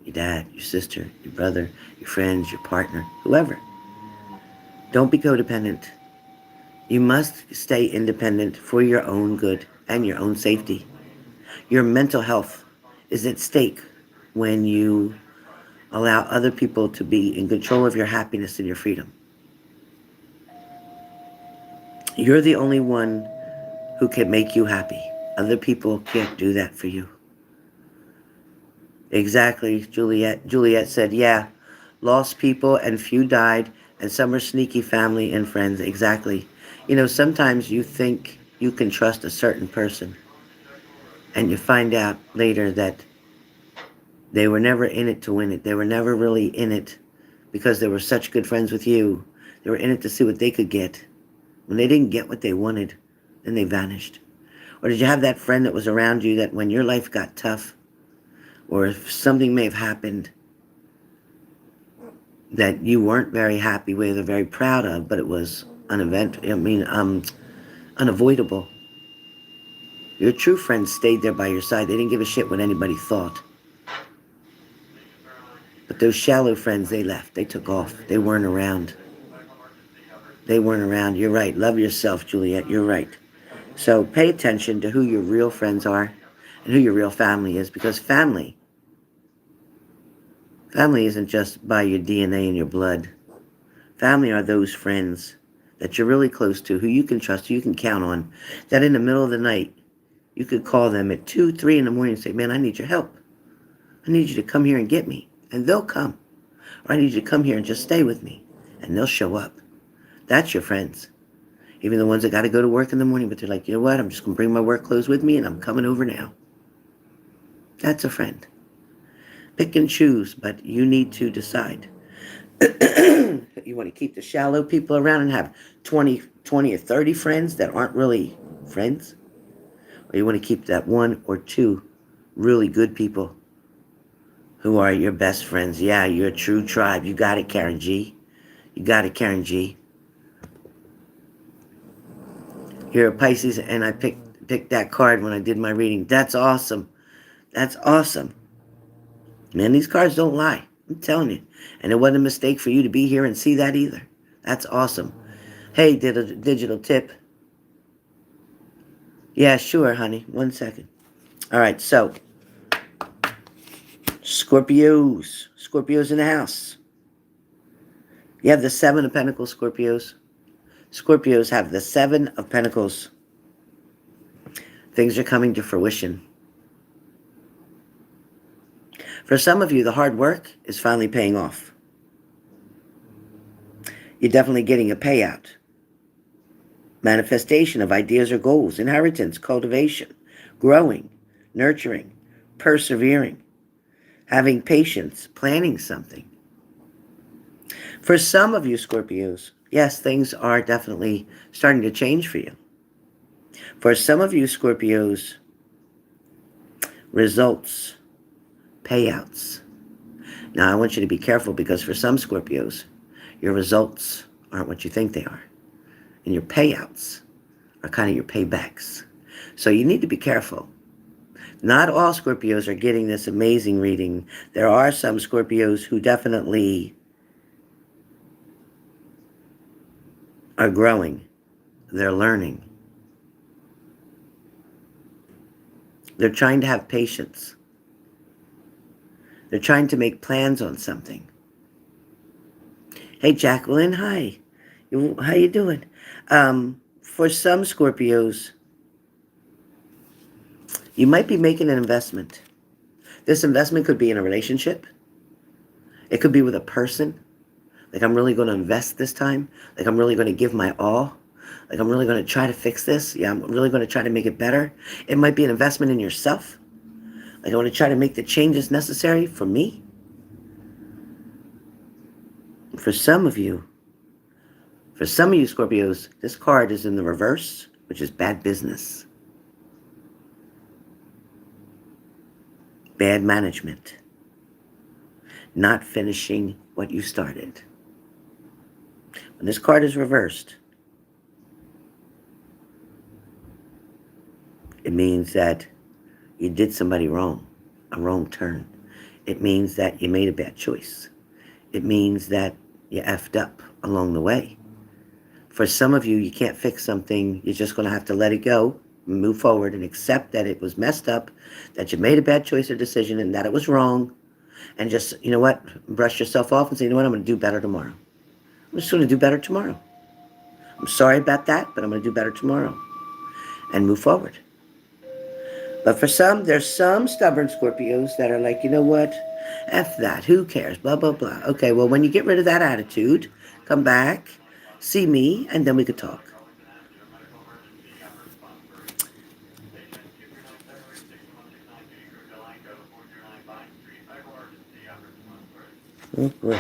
your dad, your sister, your brother, your friends, your partner, whoever. Don't be codependent. You must stay independent for your own good and your own safety. Your mental health is at stake when you allow other people to be in control of your happiness and your freedom. You're the only one who can make you happy. Other people can't do that for you. Exactly, Juliet. Juliet said, yeah, lost people and few died, and some are sneaky family and friends. Exactly. You know, sometimes you think you can trust a certain person, and you find out later that they were never in it to win it. They were never really in it because they were such good friends with you. They were in it to see what they could get. When they didn't get what they wanted, then they vanished. Or did you have that friend that was around you that when your life got tough, or if something may have happened that you weren't very happy with or very proud of, but it was unavoidable. Your true friends stayed there by your side. They didn't give a shit what anybody thought. But those shallow friends, they left. They took off. They weren't around. They weren't around. You're right. Love yourself, Juliet. You're right. So pay attention to who your real friends are and who your real family is, because family isn't just by your DNA and your blood. Family are those friends that you're really close to, who you can trust, who you can count on, that in the middle of the night, you could call them at 2, 3 in the morning and say, man, I need your help. I need you to come here and get me. And they'll come. Or I need you to come here and just stay with me. And they'll show up. That's your friends. Even the ones that got to go to work in the morning, but they're like, you know what, I'm just going to bring my work clothes with me and I'm coming over now. That's a friend. Pick and choose, but you need to decide You want to keep the shallow people around and have 20 or 30 friends that aren't really friends? Or you want to keep that 1 or 2 really good people who are your best friends? Yeah, you're a true tribe. You got it, Karen G. You got it, Karen G. You're a Pisces, and I picked that card when I did my reading. That's awesome. That's awesome. Man, these cards don't lie. I'm telling you. And it wasn't a mistake for you to be here and see that either. That's awesome. Hey, did a digital tip. Yeah, sure, honey. 1 second. All right, so Scorpios. Scorpios in the house. You have the 7 of Pentacles, Scorpios. Scorpios have the 7 of Pentacles. Things are coming to fruition. For some of you, the hard work is finally paying off. You're definitely getting a payout. Manifestation of ideas or goals, inheritance, cultivation, growing, nurturing, persevering, having patience, planning something. For some of you, Scorpios, yes, things are definitely starting to change for you. For some of you, Scorpios, results, payouts. Now, I want you to be careful because for some Scorpios, your results aren't what you think they are. And your payouts are kind of your paybacks. So you need to be careful. Not all Scorpios are getting this amazing reading. There are some Scorpios who definitely are growing. They're learning. They're trying to have patience. They're trying to make plans on something. Hey, Jacqueline, hi. How you doing? For some Scorpios, you might be making an investment. This investment could be in a relationship. It could be with a person. Like, I'm really going to invest this time. Like, I'm really going to give my all. Like, I'm really going to try to fix this. Yeah, I'm really going to try to make it better. It might be an investment in yourself. Like, I want to try to make the changes necessary for me. For some of you Scorpios, this card is in the reverse, which is bad business. Bad management. Not finishing what you started. When this card is reversed, it means that you did somebody wrong, a wrong turn. It means that you made a bad choice. It means that you effed up along the way. For some of you, you can't fix something. You're just going to have to let it go, move forward, and accept that it was messed up, that you made a bad choice or decision, and that it was wrong. And just, you know what, brush yourself off and say, you know what, I'm going to do better tomorrow. I'm just going to do better tomorrow. I'm sorry about that, but I'm going to do better tomorrow. And move forward. But for some, there's some stubborn Scorpios that are like, you know what, F that, who cares, blah, blah, blah. Okay, well, when you get rid of that attitude, come back, see me, and then we could talk. Oh, boy.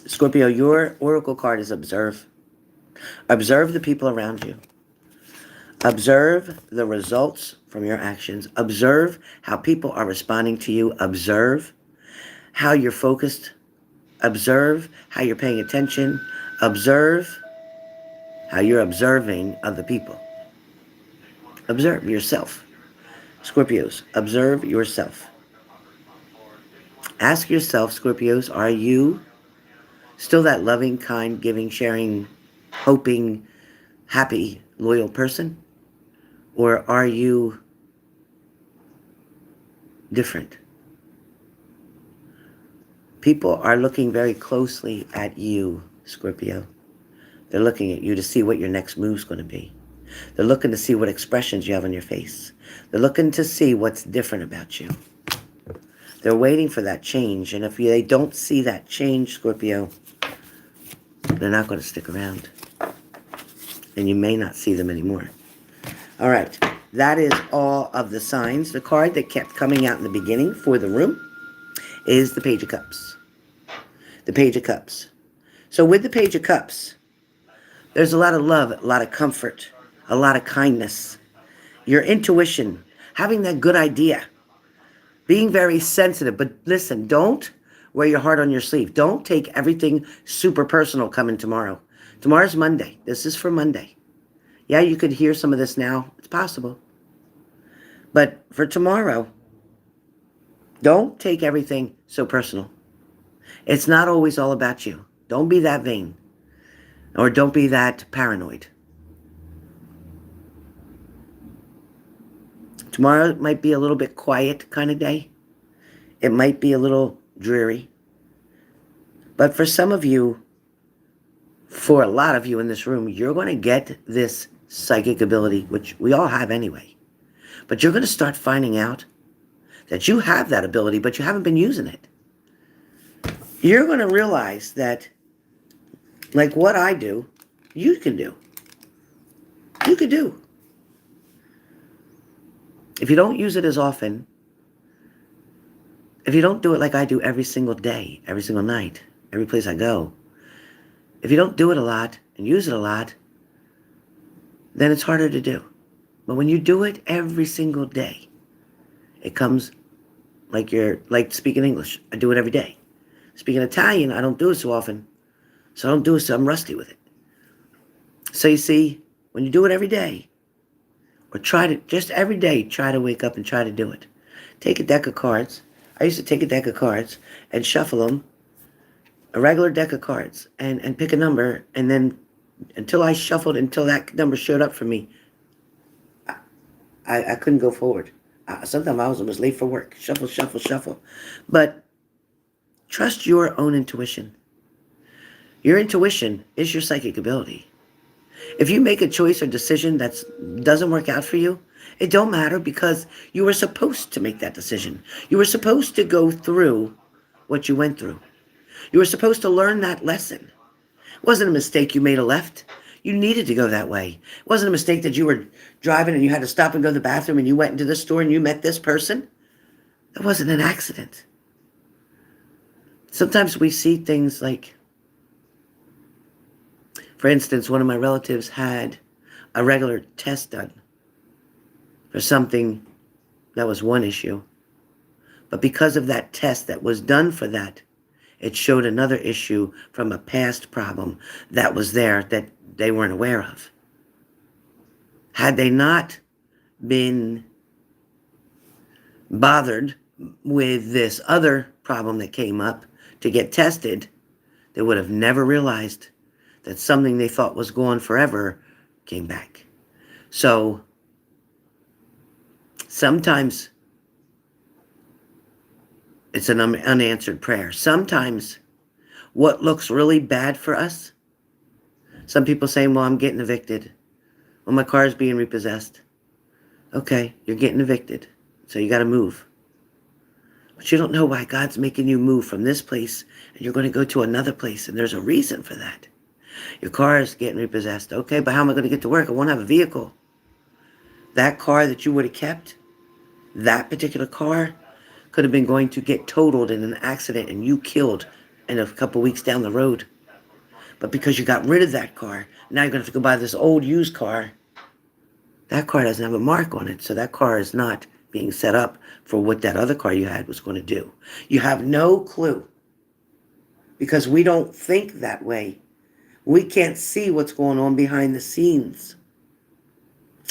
Scorpio, your oracle card is observe. Observe the people around you. Observe the results from your actions. Observe how people are responding to you. Observe how you're focused. Observe how you're paying attention. Observe how you're observing other people. Observe yourself. Scorpios, observe yourself. Ask yourself, Scorpios, are you still that loving, kind, giving, sharing, hoping, happy, loyal person? Or are you different? People are looking very closely at you, Scorpio. They're looking at you to see what your next move's going to be. They're looking to see what expressions you have on your face. They're looking to see what's different about you. They're waiting for that change. And if they don't see that change, Scorpio, they're not going to stick around. And you may not see them anymore. All right. That is all of the signs. The card that kept coming out in the beginning for the room is the Page of Cups. The Page of Cups. So with the Page of Cups, there's a lot of love, a lot of comfort, a lot of kindness. Your intuition, having that good idea, being very sensitive. But listen, don't wear your heart on your sleeve. Don't take everything super personal coming tomorrow. Tomorrow's Monday. This is for Monday. Yeah, you could hear some of this now. It's possible. But for tomorrow, don't take everything so personal. It's not always all about you. Don't be that vain. Or don't be that paranoid. Tomorrow might be a little bit quiet kind of day. It might be a little dreary. But for some of you, for a lot of you in this room, you're going to get this psychic ability, which we all have anyway. But you're going to start finding out that you have that ability, but you haven't been using it. You're going to realize that, like what I do, you can do. You could do. If you don't use it as often, if you don't do it like I do every single day, every single night, every place I go, if you don't do it a lot and use it a lot, then it's harder to do. But when you do it every single day, it comes like you're like speaking English. I do it every day. Speaking Italian, I don't do it so often. So I don't do it, so I'm rusty with it. So you see, when you do it every day, or try to, just every day, try to wake up and try to do it. Take a deck of cards. I used to take a deck of cards and shuffle them, a regular deck of cards, and pick a number, and then until I shuffled, until that number showed up for me, I couldn't go forward. Sometimes I was almost late for work. Shuffle, shuffle, shuffle. But trust your own intuition. Your intuition is your psychic ability. If you make a choice or decision that doesn't work out for you, it don't matter, because you were supposed to make that decision. You were supposed to go through what you went through. You were supposed to learn that lesson. It wasn't a mistake you made a left. You needed to go that way. It wasn't a mistake that you were driving and you had to stop and go to the bathroom and you went into the store and you met this person. It wasn't an accident. Sometimes we see things like, for instance, one of my relatives had a regular test done for something that was one issue. But because of that test that was done for that, it showed another issue from a past problem that was there that they weren't aware of. Had they not been bothered with this other problem that came up to get tested, they would have never realized that something they thought was gone forever came back. So sometimes it's an unanswered prayer. Sometimes what looks really bad for us, some people saying, well, I'm getting evicted. Well, my car is being repossessed. Okay, you're getting evicted, so you got to move. But you don't know why God's making you move from this place and you're going to go to another place, and there's a reason for that. Your car is getting repossessed. Okay, but how am I going to get to work? I won't have a vehicle. That car that you would have kept, that particular car, could have been going to get totaled in an accident and you killed in a couple weeks down the road. But because you got rid of that car, now you're going to have to go buy this old used car. That car doesn't have a mark on it, so that car is not being set up for what that other car you had was going to do. You have no clue, because we don't think that way. We can't see what's going on behind the scenes.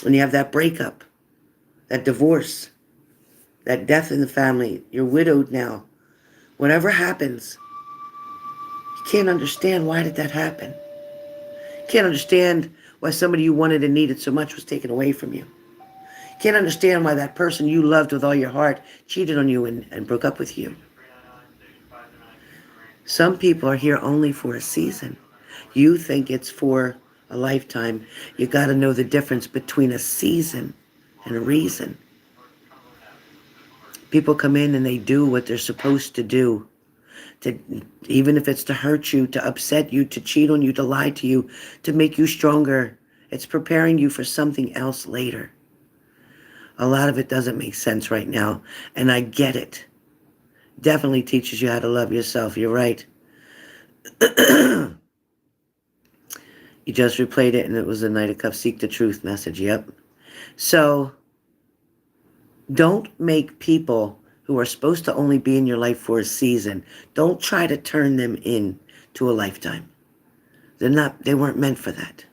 When you have that breakup, that divorce, that death in the family, you're widowed now. Whatever happens, you can't understand why did that happen. You can't understand why somebody you wanted and needed so much was taken away from you. You can't understand why that person you loved with all your heart cheated on you and broke up with you. Some people are here only for a season. You think it's for a lifetime. You got to know the difference between a season and a reason. People come in and they do what they're supposed to do. Even if it's to hurt you, to upset you, to cheat on you, to lie to you, to make you stronger. It's preparing you for something else later. A lot of it doesn't make sense right now, and I get it. Definitely teaches you how to love yourself. You're right. You just replayed it, and it was a Knight of Cups Seek the Truth message. Yep. So don't make people who are supposed to only be in your life for a season, don't try to turn them in to a lifetime. They weren't meant for that.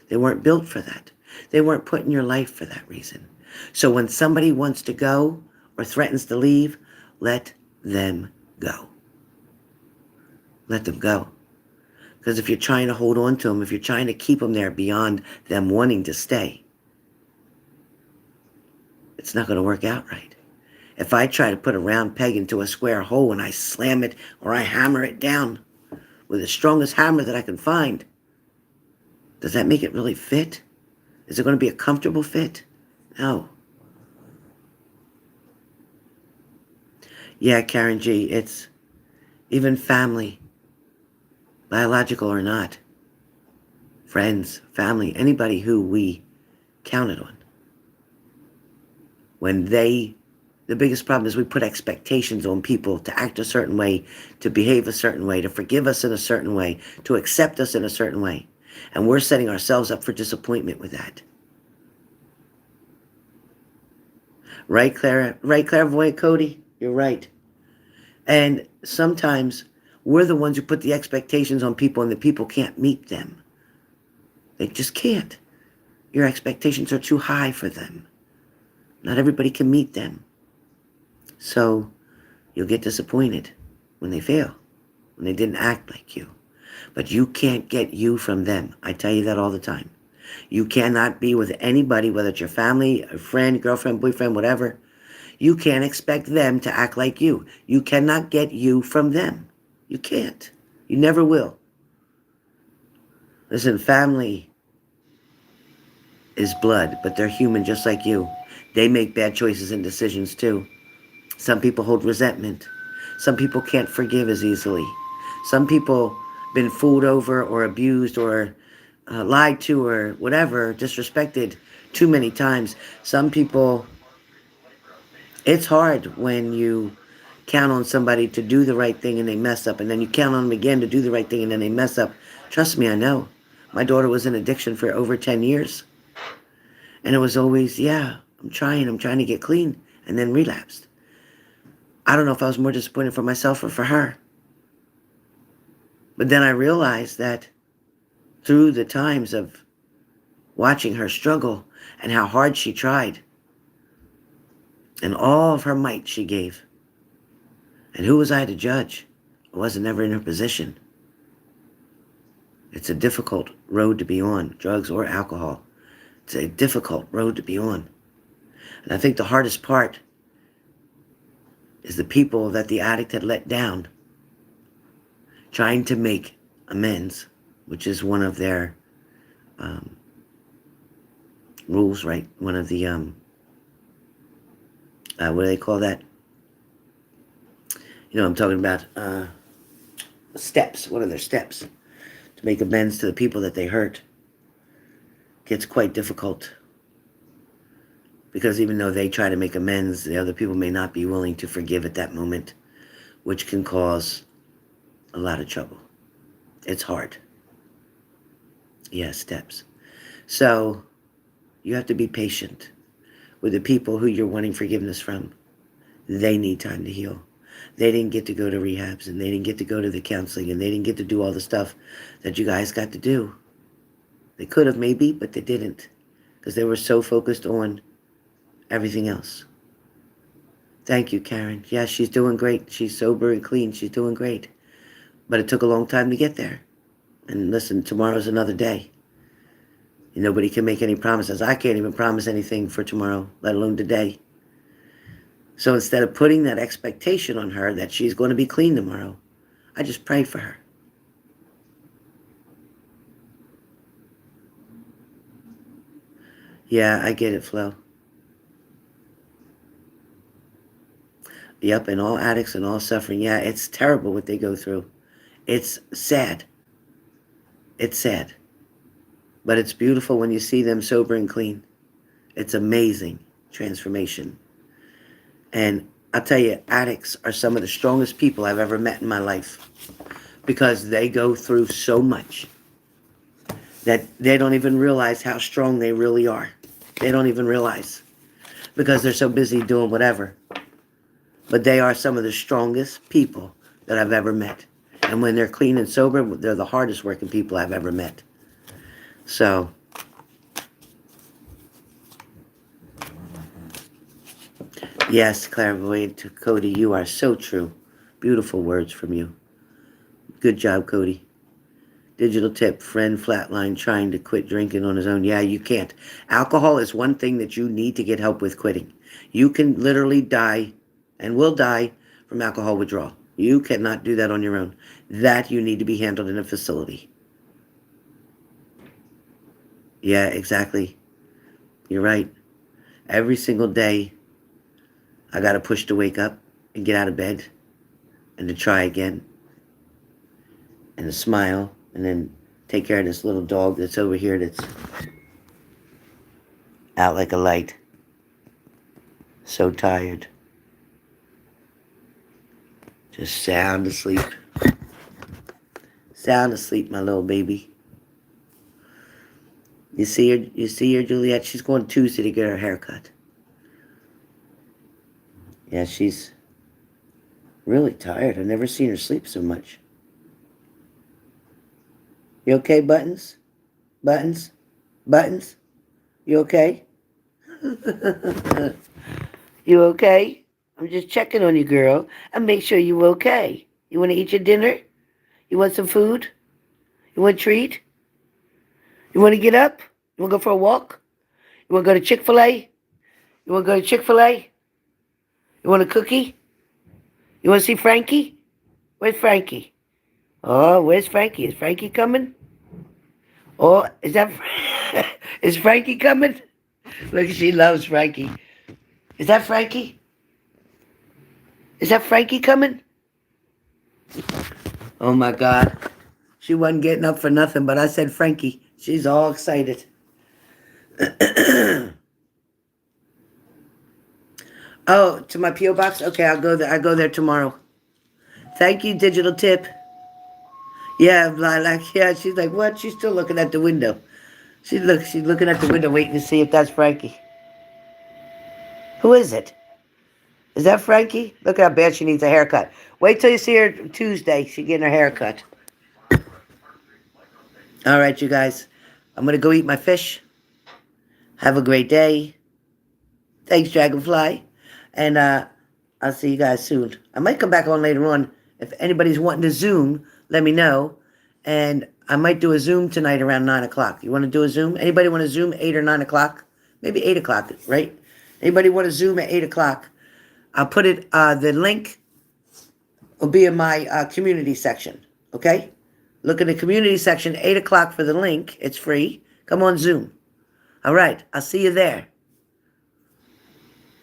They weren't built for that. They weren't put in your life for that reason. So when somebody wants to go or threatens to leave, let them go. Let them go. Because if you're trying to hold on to them, if you're trying to keep them there beyond them wanting to stay, it's not going to work out right. If I try to put a round peg into a square hole and I slam it or I hammer it down with the strongest hammer that I can find, does that make it really fit? Is it going to be a comfortable fit? No. Yeah, Karen G, it's even family, biological or not, friends, family, anybody who we counted on. When the biggest problem is we put expectations on people to act a certain way, to behave a certain way, to forgive us in a certain way, to accept us in a certain way. And we're setting ourselves up for disappointment with that. Right, Clara? Right, Clairvoyant Cody? You're right. And sometimes we're the ones who put the expectations on people and the people can't meet them. They just can't. Your expectations are too high for them. Not everybody can meet them. So you'll get disappointed when they fail, when they didn't act like you. But you can't get you from them. I tell you that all the time. You cannot be with anybody, whether it's your family, a friend, girlfriend, boyfriend, whatever. You can't expect them to act like you. You cannot get you from them. You can't. You never will. Listen, family is blood, but they're human just like you. They make bad choices and decisions too. Some people hold resentment. Some people can't forgive as easily. Some people been fooled over or abused or lied to or whatever, disrespected too many times. Some people, it's hard when you count on somebody to do the right thing and they mess up, and then you count on them again to do the right thing and then they mess up. Trust me, I know. My daughter was in addiction for over 10 years. And it was always, yeah, I'm trying to get clean, and then relapsed. I don't know if I was more disappointed for myself or for her. But then I realized that through the times of watching her struggle and how hard she tried and all of her might she gave. And who was I to judge? I wasn't ever in her position. It's a difficult road to be on, drugs or alcohol. It's a difficult road to be on. And I think the hardest part is the people that the addict had let down, trying to make amends, which is one of their rules, right? One of the, what do they call that? You know, I'm talking about steps. What are their steps? To make amends to the people that they hurt. Gets quite difficult. Because even though they try to make amends, the other people may not be willing to forgive at that moment, which can cause a lot of trouble. It's hard. Yeah, steps. So you have to be patient with the people who you're wanting forgiveness from. They need time to heal. They didn't get to go to rehabs, and they didn't get to go to the counseling, and they didn't get to do all the stuff that you guys got to do. They could have maybe, but they didn't, because they were so focused on everything else. Thank you, Karen. Yeah, she's doing great. She's sober and clean. She's doing great. But it took a long time to get there. And listen, tomorrow's another day. And nobody can make any promises. I can't even promise anything for tomorrow, let alone today. So instead of putting that expectation on her that she's going to be clean tomorrow, I just pray for her. Yeah, I get it, Flo. Yep, and all addicts and all suffering. Yeah, it's terrible what they go through. It's sad. It's sad. But it's beautiful when you see them sober and clean. It's amazing transformation. And I'll tell you, addicts are some of the strongest people I've ever met in my life. because they go through so much that they don't even realize how strong they really are. They don't even realize because they're so busy doing whatever. But they are some of the strongest people that I've ever met. And when they're clean and sober, they're the hardest working people I've ever met. So, yes, clairvoyant to Cody, you are so true. Beautiful words from you. Good job, Cody. Digital tip, friend flatline trying to quit drinking on his own. Yeah, you can't. Alcohol is one thing that you need to get help with quitting. You can literally die and will die from alcohol withdrawal. You cannot do that on your own. That you need to be handled in a facility. Yeah, exactly. You're right. Every single day, I got to push to wake up and get out of bed and to try again and to smile and then take care of this little dog that's over here that's out like a light. So tired. Just sound asleep. Sound asleep, my little baby. You see her, Juliet? She's going Tuesday to get her haircut. Yeah, she's really tired. I've never seen her sleep so much. You okay, Buttons? Buttons? Buttons? You okay? You okay? I'm just checking on you, girl, and make sure you're okay. You want to eat your dinner? You want some food? You want a treat? You want to get up? You want to go for a walk? You want to go to Chick-fil-A? You want to go to Chick-fil-A? You want a cookie? You want to see Frankie? Where's Frankie? Oh, where's Frankie? Is Frankie coming? Oh, is Frankie coming? Look, she loves Frankie. Is that Frankie? Is that Frankie coming? Oh my God. She wasn't getting up for nothing, but I said Frankie. She's all excited. Oh, to my P.O. box? Okay, I'll go there. I'll go there tomorrow. Thank you, digital tip. Yeah, yeah, she's like, what? She's still looking at the window. She's looking at the window waiting to see if that's Frankie. Who is it? Is that Frankie? Look how bad she needs a haircut. Wait till you see her Tuesday. She's getting her haircut. All right, you guys. I'm going to go eat my fish. Have a great day. Thanks, Dragonfly. And I'll see you guys soon. I might come back on later on. If anybody's wanting to Zoom, let me know. And I might do a Zoom tonight around 9 o'clock. You want to do a Zoom? Anybody want to Zoom 8 or 9 o'clock? Maybe 8 o'clock, right? Anybody want to Zoom at 8 o'clock? I'll put it, the link will be in my community section, okay? Look in the community section, 8 o'clock for the link. It's free. Come on Zoom. All right, I'll see you there.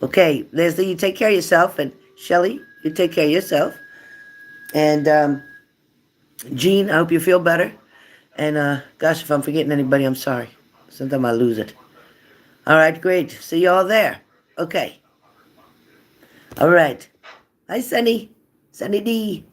Okay, Leslie, you take care of yourself. And Shelly, you take care of yourself. And Jean, I hope you feel better. And gosh, if I'm forgetting anybody, I'm sorry. Sometimes I lose it. All right, great. See you all there. Okay. All right. Hi, Sunny. Sunny D.